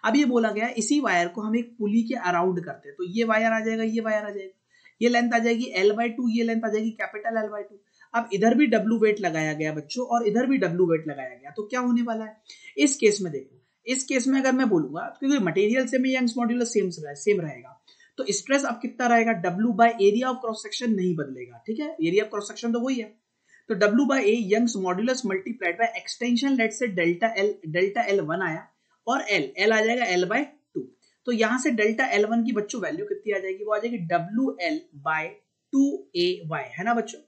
अब ये बोला गया इसी वायर को हम एक पुली के अराउंड करते हैं, तो ये वायर आ जाएगा, ये वायर आ जाएगा, ये लेंथ आ जाएगी L/2, ये लेंथ आ जाएगी कैपिटल L/2। अब इधर भी W वेट लगाया गया बच्चों, और इधर भी W वेट लगाया गया, तो क्या होने वाला है इस केस में, देखो इस केस में अगर मैं बोलूंगा, क्योंकि मटेरियल से में यंग्स मॉड्यूलस सेम रहेगा, तो स्ट्रेस अब कितना रहेगा, W by area of cross section नहीं बदलेगा, ठीक है, एरिया ऑफ क्रॉस सेक्शन तो वही है, तो W/A Young's modulus multiplied by extension let say delta L1 आया, और L आ जाएगा L/2, तो यहां से डेल्टा L1 की बच्चों वैल्यू कितनी आ जाएगी, वो आ जाएगी WL/2AY, है ना बच्चों।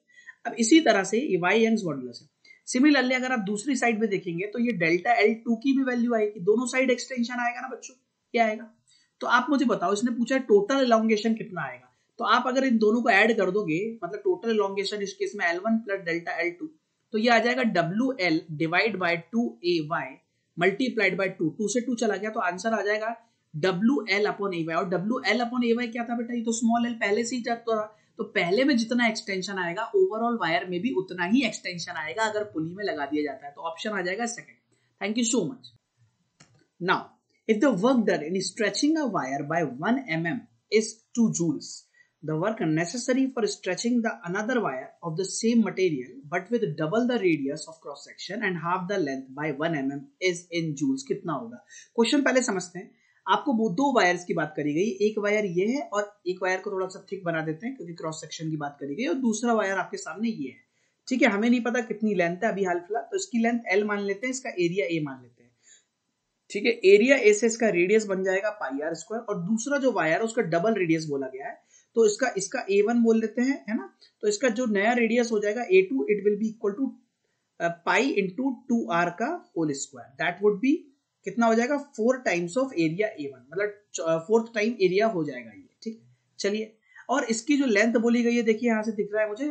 अब इसी तरह से ये Y यंग्स मॉड्यूलस है, सिमिलरली अगर आप दूसरी साइड पे देखेंगे तो ये डेल्टा L2 की भी वैल्यू आएगी, दोनों साइड एक्सटेंशन आएगा ना बच्चों, क्या आएगा। तो आप मुझे बताओ, इसने पूछा टोटल एलोंगेशन कितना आएगा, तो आप अगर इन दोनों को ऐड कर दोगे, मतलब टोटल एलोंगेशन इस केस में L1 प्लस डेल्टा L2, तो ये आ जाएगा WL divide by 2AY multiplied by 2 से 2 चला गया, तो आंसर आ जाएगा WL/AY, और WL/AY क्या था बेटा, ये तो स्मॉल l पहले से ही चलता रहा, तो पहले में जितना एक्सटेंशन आएगा ओवरऑल वायर में भी उतना ही एक्सटेंशन आएगा अगर पुली में लगा दिया जाता है, तो ऑप्शन आ जाएगा second. Thank you so much. Now if the work done in stretching a wire by 1 mm is 2 joules, the work necessary for stretching the another wire of the same material but with double the radius of cross section and half the length by 1 mm is in joules, कितना होगा। Question पहले समझते हैं, आपको वो दो wires की बात करी गई, एक वायर ये है और एक वायर को थोड़ा सा थिक बना देते हैं क्योंकि क्रॉस सेक्शन की बात करी गई, और दूसरा वायर आपके सामने ये है, ठीक है। हमें नहीं पता कितनी लेंथ है अभी हाल फिलहाल, तो इसकी लेंथ L मान लेते हैं, इसका एरिया A मान लेते हैं, ठीक है। एरिया A से इसका रेडियस बन जाएगा πr², और दूसरा जो वायर है उसका डबल रेडियस बोला गया है, तो इसका A1 बोल देते हैं, है ना। तो इसका जो नया रेडियस हो जाएगा A2, it will be equal to pi into 2r का whole square, that would be कितना हो जाएगा 4 टाइम्स ऑफ एरिया A1, मतलब 4th टाइम एरिया हो जाएगा ये, ठीक। चलिए, और इसकी जो लेंथ बोली गई है, देखिए यहां से दिख रहा है मुझे,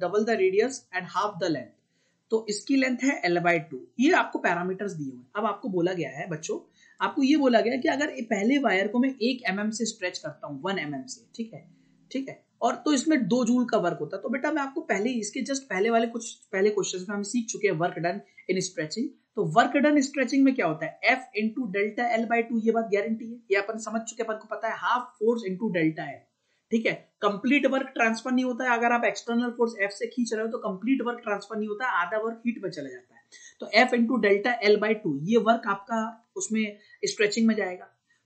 double the radius and half the length, तो इसकी लेंथ है L/2, ये आपको पैरामीटर्स दिए हुए हैं। अब आपको बोला गया है बच्चों, आपको ये बोला गया है कि अगर पहले वायर को मैं 1 mm से स्ट्रेच करता हूँ, 1 mm से, ठीक है, ठीक है, और तो इसमें 2 जूल का वर्क होता है, तो बेटा मैं आपको पहले इसके जस्ट पहले क्वेश्चन में हम सीख चुके हैं वर्क डन इन स्ट्रेचिंग, तो वर्क डन स्ट्रेचिंग में क्या होता है, F into delta L by two, ये बात गारंटी है, ये अपन समझ चुके, अपन को पता है half force into delta L, ठीक है। कंप्लीट वर्क ट्रांसफर नहीं होता है, अगर आप एक्सटर्नल फोर्स एफ से खींच रहे हो तो कंप्लीट वर्क ट्रांसफर नहीं होता, आधा वर्क हीट में चला जाता है। तो F into delta L by two, ये वर्क आपका उसमें स्ट्रेचिंग में जाएगा।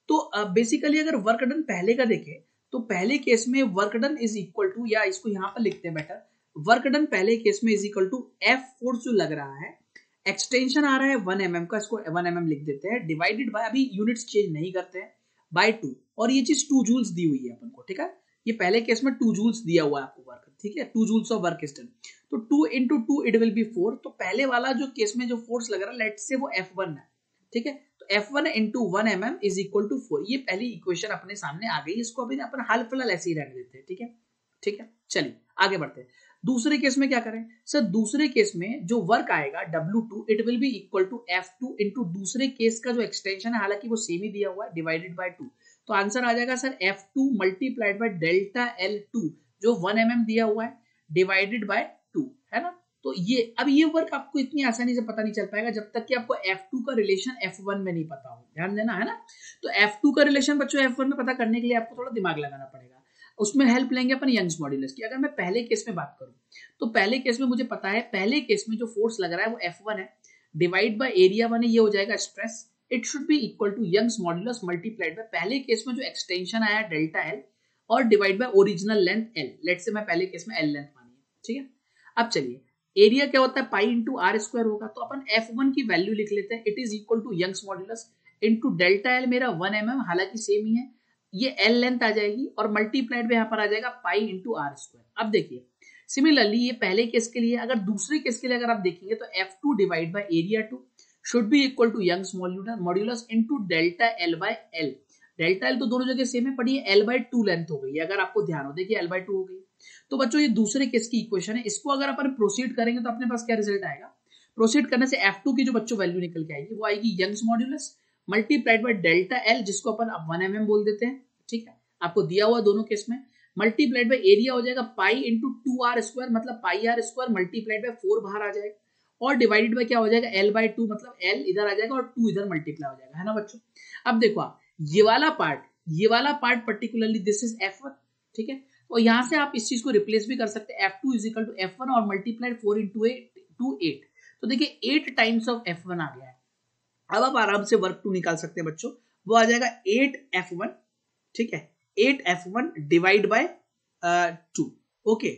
तो बेसिकली अगर वर्क डन पहले का देखें तो पहले केस में work done is equal to, या इसको यहां पर लिखते हैं बेटर, वर्क डन पहले केस में is equal to F force जो लग रहा है, एक्सटेंशन आ रहा है 1 mm का, इसको 1 mm लिख देते हैं, डिवाइडेड बाय, अभी यूनिट्स चेंज नहीं करते हैं, बाय 2, और ये चीज 2 जूल्स दी हुई है अपन को, ठीक है। ये पहले केस में 2 जूल्स दिया हुआ है आपको वर्क, ठीक है, 2 joules of work is done, तो 2 इंटू 2 इट विल बी 4। तो पहले वाला जो केस में जो फोर्स लग रहा है लेट्स से वो F1 है, ठीक है, तो F1 into 1 mm is equal to 4। ये पहली इक्वेशन अपने सामने आ गई, इसको अभी अपन हाल फिलहाल ऐसे ही रहने देते हैं, ठीक है, ठीक है। चलिए आगे बढ़ते हैं। दूसरे केस में क्या करें सर, दूसरे केस में जो वर्क आएगा W2 it will be equal to F2 into दूसरे केस का जो एक्सटेंशन है, हालांकि वो सेम ही दिया हुआ है, डिवाइडेड बाय 2। तो आंसर आ जाएगा sir F2 multiplied by delta L2 जो 1 mm दिया हुआ है, डिवाइडेड बाय 2, है ना। तो ये अब ये वर्क आपको इतनी आसानी से पता नहीं चल पाएगा जब तक कि आपको F2 का रिलेशन F1 में नहीं पता हो, ध्यान देना, है ना। तो F2 का रिलेशन बच्चों F1 में पता करने के लिए आपको थोड़ा दिमाग लगाना पड़ेगा, उसमें हेल्प लेंगे अपन यंग्स मॉड्यूलस की। अगर मैं पहले केस में बात करूं तो पहले केस में मुझे पता है, पहले केस में जो फोर्स लग रहा है वो F1 है, डिवाइड बाय एरिया 1 है, ये हो जाएगा stress, it should be equal to Young's modulus multiplied by पहले केस में जो एक्सटेंशन आया डेल्टा एल और divide by original length L, let's say मैं पहले केस में एल लेंथ मानी है, ठीक है। अब चलिए एरिया क्या होता है, पाई इंटू आर स्क्वायर होगा, तो अपन F1 की वैल्यू लिख लेते हैं, it is equal to Young's modulus into delta L मेरा 1 mm, हालांकि सेम ही है, ये एल लेंथ आ जाएगी और मल्टीप्लाइड में यहाँ पर आ जाएगा पाई इंटू आर स्क्वायर। अब देखिए सिमिलरली ये पहले केस के लिए, अगर दूसरे केस के लिए अगर आप देखेंगे तो F2 divide by area 2 should be equal to Young's modulus into delta L by L. Delta L तो दोनों जगह सेम है, पर ये एल बाय 2 लेंथ हो गई है, अगर आपको ध्यान हो, देखिए एल बाय 2 हो गई। तो बच्चों ये दूसरे केस की इक्वेशन है, इसको अगर अपन प्रोसीड करेंगे तो अपने पास क्या रिजल्ट आएगा, प्रोसीड करने से F2 की जो बच्चों वैल्यू निकल के आएगी वो आएगी Young's modulus multiplied by delta L, जिसको अपन अब 1 mm बोल देते हैं, ठीक है, आपको दिया हुआ दोनों केस में, मल्टीप्लाइड बाय एरिया हो जाएगा पाई इंटू 2r स्क्वायर, मतलब pi R square multiplied bye 4 बाहर आ जाएगा, और डिवाइडेड बाय क्या हो जाएगा एल बाय 2, मतलब एल इधर आ जाएगा और 2 इधर मल्टीप्लाई हो जाएगा, है ना बच्चों। अब देखो आप ये वाला part particularly this is F1, ठीक है, और यहां से आप इस चीज को रिप्लेस भी कर सकते हैं, F2 is equal to F1 और मल्टीप्लाइड 4 इंटू 8, तो देखिए 8 टाइम्स ऑफ F1 आ गया है। अब आप आराम से वर्क 2 निकाल सकते हैं बच्चों, वो आ जाएगा 8F1, ठीक है, 8F1 डिवाइड बाय 2, ओके।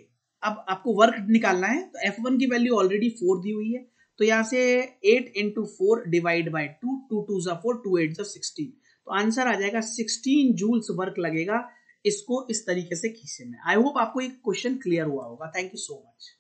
अब आपको वर्क निकालना है तो F1 की वैल्यू ऑलरेडी 4 दी हुई है, तो यहां से 8 इंटू 4 डिवाइड बाय 2, 2 2 जा 4, 2 8 जा 16, तो आंसर आ जाएगा 16 जूल्स वर्क लगेगा इसको इस तरीके से खींचने में। आई होप आपको एक क्वेश्चन क्लियर हुआ होगा, thank you so much.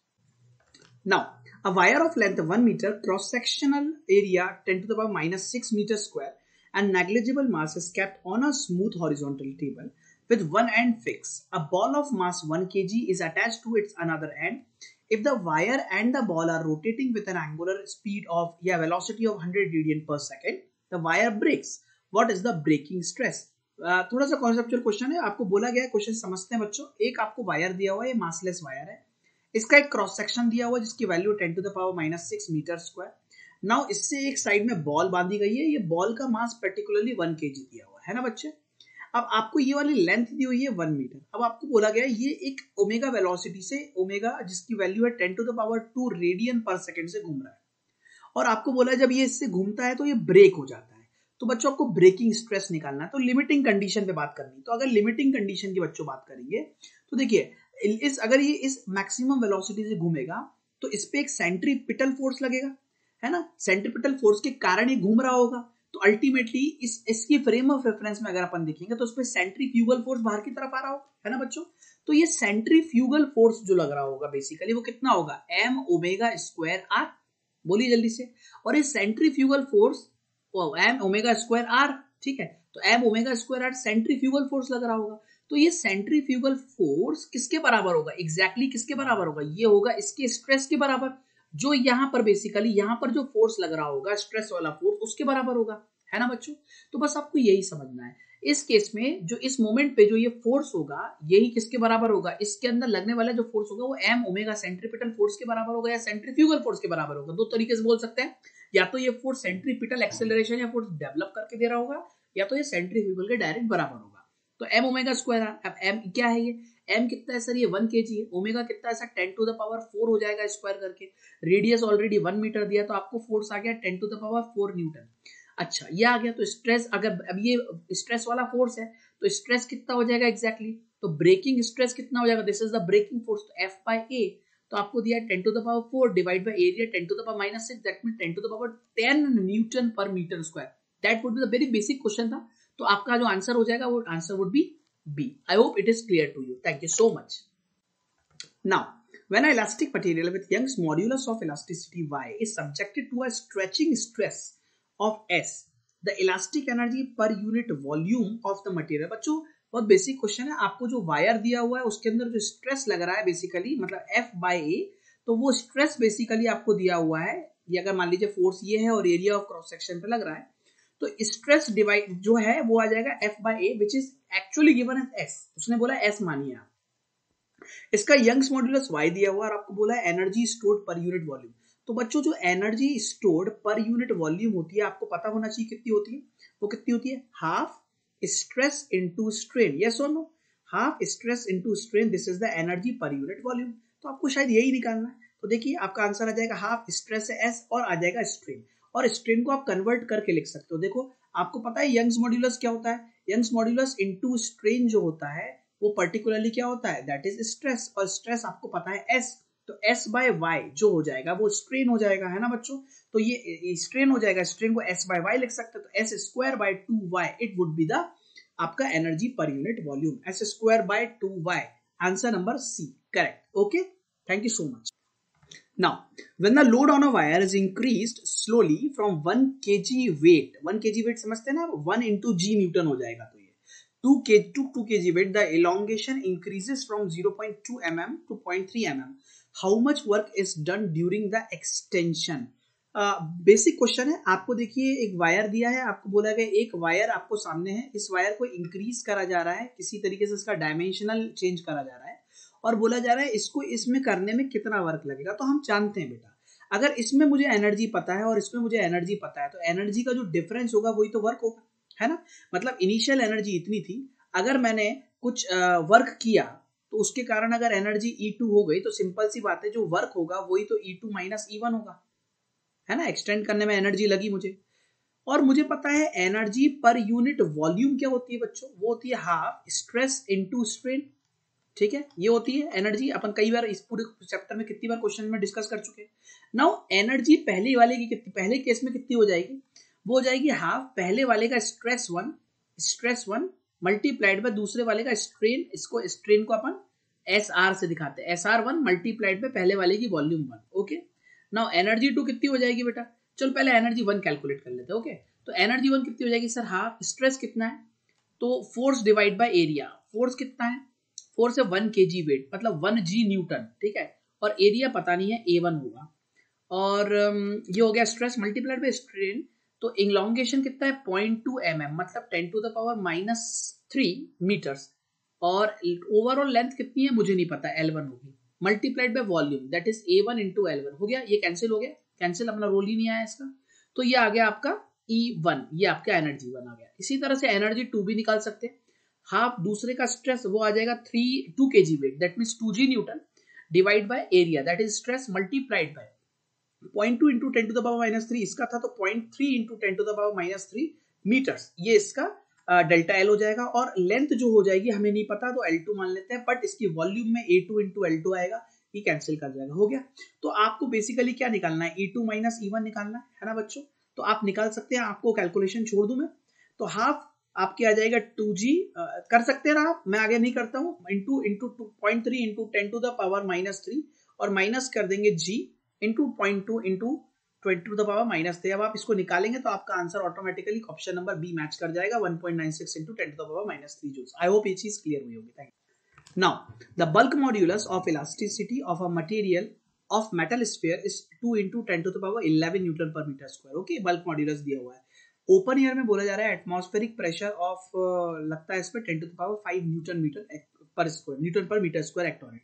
Now a wire of length 1 meter, cross sectional area 10 to the power minus 6 meter square and negligible mass is kept on a smooth horizontal table with one end fixed. A ball of mass 1 kg is attached to its another end. If the wire and the ball are rotating with an angular speed of velocity of 100 radian per second, the wire breaks. What is the breaking stress? थोड़ा सा conceptual question है, आपको बोला गया है, question समझते हैं बच्चों। एक आपको वायर दिया हुआ है, ये मासलेस वायर है, इसका एक क्रॉस सेक्शन दिया हुआ है जिसकी value 10 to the power minus 6 metre square. Now इससे एक साइड में बॉल बांधी गई है, ये बॉल का मास पर्टिकुलरली 1 kg दिया हुआ है ना बच्चे। अब आपको ये वाली लेंथ दी हुई है 1 मीटर। अब आपको बोला गया है ये एक ओमेगा वेलोसिटी से, ओमेगा जिसकी वैल्यू है 10 टू द पावर 2 रेडियन पर सेकेंड से घूम रहा है, और आपको बोला जब ये इससे घूमता है तो ये ब्रेक हो जाता है। तो बच्चों आपको ब्रेकिंग स्ट्रेस निकालना है, तो लिमिटिंग कंडीशन पे बात करनी। तो अगर लिमिटिंग कंडीशन की बच्चों बात करेंगे तो देखिए अगर ये इस मैक्सिमम वेलोसिटी से घूमेगा तो इस पे एक सेंट्रीपिटल फोर्स लगेगा, है ना, सेंट्रीपिटल फोर्स के कारण ये घूम रहा होगा। तो अल्टीमेटली इसकी फ्रेम ऑफ रेफरेंस में अगर अपन देखेंगे तो उस पे सेंट्रीफ्यूगल फोर्स बाहर की तरफ आ रहा होगा, है ना बच्चों। तो ये सेंट्रीफ्यूगल फोर्स जो लग रहा होगा बेसिकली वो कितना होगा, m ओमेगा स्क्वायर r, बोलिए जल्दी से। और ये centrifugal force m omega square r, ठीक है, तो m omega square r centrifugal force लग रहा होगा। तो ये सेंट्रीफ्यूगल फोर्स किसके बराबर होगा, एग्जैक्टली किसके बराबर होगा, ये होगा इसके स्ट्रेस के बराबर, जो यहाँ पर बेसिकली यहाँ पर जो फोर्स लग रहा होगा स्ट्रेस वाला फोर्स उसके बराबर होगा, है ना बच्चों। तो बस आपको यही समझना है, इस केस में जो इस मोमेंट पे जो ये फोर्स होगा यही किसके बराबर होगा, इसके अंदर लगने वाला जो फोर्स होगा वो एम ओमेगा सेंट्रीपिटल फोर्स के बराबर होगा या सेंट्रीफ्यूगल फोर्स के बराबर होगा। दो तरीके से बोल सकते हैं, या तो ये फोर्स सेंट्रीपिटल एक्सेलरेशन या फोर्स डेवलप करके दे रहा होगा, या तो ये सेंट्रीफ्यूगल के डायरेक्ट बराबर होगा। तो एम ओमेगा स्क्वायर, अब एम क्या है, ये एम कितना है सर, ये 1 kg है। ओमेगा कितना है सर, 10 टू द पावर 4 हो जाएगा स्क्वायर करके। रेडियस ऑलरेडी 1 मीटर दिया, तो आपको फोर्स आ गया 10 टू द पावर 4 न्यूटन। अच्छा ये आ गया, तो स्ट्रेस, अगर अब ये स्ट्रेस वाला फोर्स है तो स्ट्रेस कितना हो जाएगा एग्जैक्टली, तो ब्रेकिंग स्ट्रेस कितना हो जाएगा, this is the breaking force, तो एफ बाय ए, तो आपको दिया 10 to the power 4 divide by area 10 to the power -6, that mean 10 to the power 10 newton per metre square. That would be the very basic question था, तो आपका जो answer हो जाएगा वो answer would be B. I hope it is clear to you, thank you so much. Now when an elastic material with Young's modulus of elasticity y is subjected to a stretching stress of S, the elastic energy per unit volume of the material। बच्चों बहुत basic question है, आपको जो wire दिया हुआ है उसके अंदर जो स्ट्रेस लग रहा है बेसिकली मतलब F बाय A, तो वो स्ट्रेस बेसिकली आपको दिया हुआ है, ये अगर मान लीजिए फोर्स ये है और एरिया ऑफ क्रॉस सेक्शन पे लग रहा है, तो स्ट्रेस डिवाइड जो है वो आ जाएगा F by A which is actually given as S, उसने बोला S मानिए आप। इसका यंग्स मॉड्यूलस y दिया हुआ और आपको बोला है एनर्जी स्टोर्ड पर यूनिट वॉल्यूम। तो बच्चों जो एनर्जी स्टोर्ड पर यूनिट वॉल्यूम होती है आपको पता होना चाहिए कितनी होती है, वो कितनी होती है, half stress into strain, yes और no, half stress into strain, this is the energy per unit volume. तो आपको शायद यही निकालना है, तो देखिए आपका आंसर आ जाएगा हाफ स्ट्रेस है S और आ जाएगा स्ट्रेन, और स्ट्रेन को आप कन्वर्ट करके लिख सकते हो। देखो आपको पता है यंग्स मॉड्यूलस क्या होता है, यंग्स मॉड्यूलस इनटू स्ट्रेन जो होता है वो पर्टिकुलरली क्या होता है, दैट इज स्ट्रेस, और स्ट्रेस आपको पता है S, तो S बाय Y जो हो जाएगा वो स्ट्रेन हो जाएगा, है ना बच्चों, तो ये स्ट्रेन हो जाएगा, स्ट्रेन को S बाय Y लिख सकते हैं, तो S square by 2Y it would be the आपका energy per unit volume, S square by 2Y, answer number C correct. Okay, thank you so much. Now, when the load on a wire is increased slowly from 1 kg weight, 1 kg weight समझते हैं ना, 1 into G Newton हो जाएगा, तो 2 kg weight, the elongation increases from 0.2 mm to 0.3 mm. How much work is done during the extension? Basic question है, आपको देखिए एक वायर दिया है, आपको बोला गया एक वायर आपको सामने है, इस वायर को इंक्रीज करा जा रहा है, किसी तरीके से इसका डायमेंशनल चेंज करा जा रहा है, और बोला जा रहा है इसको इसमें करने में कितना वर्क लगेगा। तो हम जानते हैं बेटा, अगर इसमें मुझे एनर्जी पता है और इसमें मुझे एनर्जी पता है, तो एनर्जी का जो डिफरेंस होगा वही तो वर्क होगा, है ना। मतलब इनिशियल एनर्जी इतनी थी, अगर मैंने कुछ वर्क किया तो उसके कारण अगर एनर्जी E2 हो गई, तो सिंपल सी बात है जो वर्क होगा वही तो E2 माइनस E1 होगा, है ना। एक्सटेंड करने में एनर्जी लगी मुझे, और मुझे पता है एनर्जी पर यूनिट वॉल्यूम क्या होती है बच्चों, वो होती है हाफ स्ट्रेस इनटू स्ट्रेन, ठीक है, ये होती है एनर्जी। अपन कई बार इस पूरे चैप्टर में कितनी बार क्वेश्चन में डिस्कस कर चुके हैं। नाउ एनर्जी पहले वाले की कितनी, पहले केस में कितनी हो जाएगी, वो हो जाएगी हाफ पहले वाले का स्ट्रेस वन मल्टीप्लाइड बाय दूसरे वाले का स्ट्रेन, इसको स्ट्रेन को अपन SR से दिखाते हैं, SR1 मल्टीप्लाइड बाय पहले वाले की वॉल्यूम 1। ओके, नाउ एनर्जी 2 कितनी हो जाएगी बेटा, चलो पहले एनर्जी 1 कैलकुलेट कर लेते हैं। ओके, तो एनर्जी 1 कितनी हो जाएगी सर, हाफ स्ट्रेस कितना है, तो force divide by area, force कितना है, फोर्स है 1 kg वेट मतलब 1 G न्यूटन, ठीक है, और एरिया पता नहीं है A1 होगा, और ये हो गया स्ट्रेस मल्टीप्लाइड बाय स्ट्रेन, तो इलॉन्गेशन कितना है 0.2 mm मतलब 10 टू द पावर -3 मीटर्स, और ओवरऑल लेंथ कितनी है मुझे नहीं पता, L1 होगी, multiplied by volume that is A1 into L1 हो गया, ये कैंसिल हो गया, कैंसिल अपना रोल ही नहीं आया इसका, तो ये आ गया आपका E1, ये आपका एनर्जी 1 आ गया। इसी तरह से एनर्जी 2 भी निकाल सकते हैं, हाफ दूसरे का स्ट्रेस वो आ जाएगा 2 kg weight that means 2 G newton divide by area that is stress multiplied by 0.2 into 10 to the power -3 इसका था, तो 0.3 into 10 to the power -3 metres, ये इसका डेल्टा L हो जाएगा, और लेंथ जो हो जाएगी हमें नहीं पता तो L2 मान लेते हैं, बट इसकी वॉल्यूम में A2 इंटू L2 आएगा, ये कैंसिल कर जाएगा, हो गया। तो आपको बेसिकली क्या निकालना है, E2 माइनस E1 निकालना है ना बच्चों, तो आप निकाल सकते हैं, आपको कैलकुलेशन छोड़ दूं मैं, तो हाफ आपके आ जाएगा 2G, कर सकते हैं ना आप, मैं आगे नहीं करता हूँ, into 0.3 into 10 to the power -3 और माइनस कर देंगे G into 0.2 into 20 to the power -3। अब आप इसको निकालेंगे तो आपका answer automatically option number B match कर जाएगा, 1.96 into 10 to the power -3 joules. I hope ये चीज क्लियर हुई होगी, thank you. Now the bulk modulus of elasticity of a material of metal sphere is 2 into 10 to the power 11 newton per metre square. Okay, bulk modulus दिया हुआ है, open air में बोला जा रहा है एटमॉस्फेरिक प्रेशर ऑफ लगता है इस पे 10 to the power 5 newton metre per square newton per metre square हेक्टोरेट.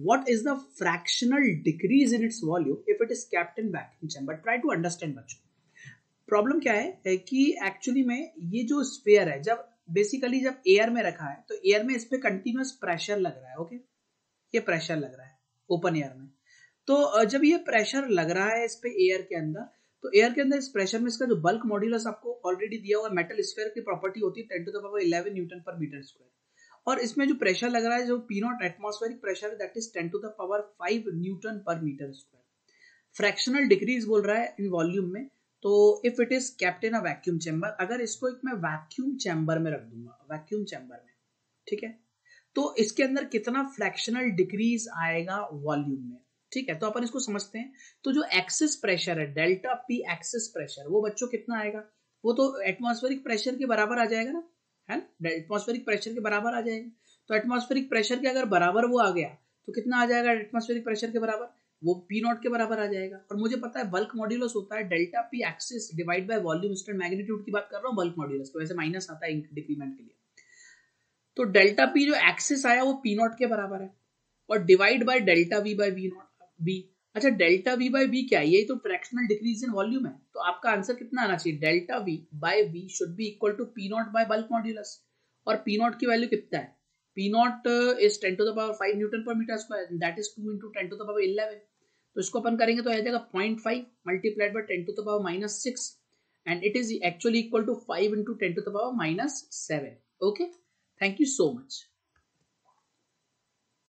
What is the fractional decrease in its volume if it is kept in vacuum chamber? Try to understand बच्चों. Problem क्या है कि actually में ये जो sphere है जब बेसिकली जब एयर में रखा है तो एयर में इस पे कंटिन्यूअस प्रेशर लग रहा है. ओके, ये प्रेशर लग रहा है ओपन एयर में. तो जब ये प्रेशर लग रहा है इस पे एयर के अंदर, तो एयर के अंदर इस प्रेशर में इसका जो बल्क मॉड्यूलस आपको ऑलरेडी दिया हुआ मेटल स्फीयर की प्रॉपर्टी होती है 10 to the power 11 newton per metre square. और इसमें जो प्रेशर लग रहा है जो पी नॉट एटमॉस्फेरिक प्रेशर है that is 10 to the power 5 newton per metre square. Fractional decrease बोल रहा है इन वॉल्यूम में. तो if it is kept in a vacuum chamber, अगर इसको एक मैं वैक्यूम चैम्बर में रख दूंगा, वैक्यूम चैम्बर में, ठीक है, तो इसके अंदर कितना फ्रैक्शनल डिक्रीज आएगा वॉल्यूम में. ठीक है, तो अपन इसको समझते हैं. तो जो एक्सिस प्रेशर है डेल्टा पी एक्सिस प्रेशर, वो बच्चों कितना आएगा, वो तो एटमॉस्फेरिक प्रेशर के बराबर आ जाएगा ना, है ना, एटमॉस्फेरिक प्रेशर के बराबर आ जाएगा. तो एटमॉस्फेरिक प्रेशर के अगर बराबर वो आ गया तो कितना आ जाएगा एटमॉस्फेरिक प्रेशर के बराबर, वो पी नॉट के बराबर आ जाएगा. और मुझे पता है बल्क मॉड्यूलस होता है delta P axis divide by volume instant magnitude की बात कर रहा हूँ बल्क मॉड्यूलस, तो वैसे माइनस आता है डिक्रीमेंट के लिए. तो डेल्टा पी जो एक्सिस आया वो पी नॉट के बराबर है और divide by delta V by V naught B. अच्छा, डेल्टा वी बाय बी क्या है, ये तो फ्रैक्शनल डिक्रीज इन वॉल्यूम है. तो आपका आंसर कितना आना चाहिए, delta V by V should be equal to P naught by bulk modulus. और पी नॉट की वैल्यू कितना है, P naught is 10 to the power 5 newton per metre square, that is 2 into 10 to the power 11. तो इसको अपन करेंगे तो आ जाएगा 0.5 multiplied by 10 to the power -6 and it is actually equal to 5 into 10 to the power -7. Okay, thank you so much.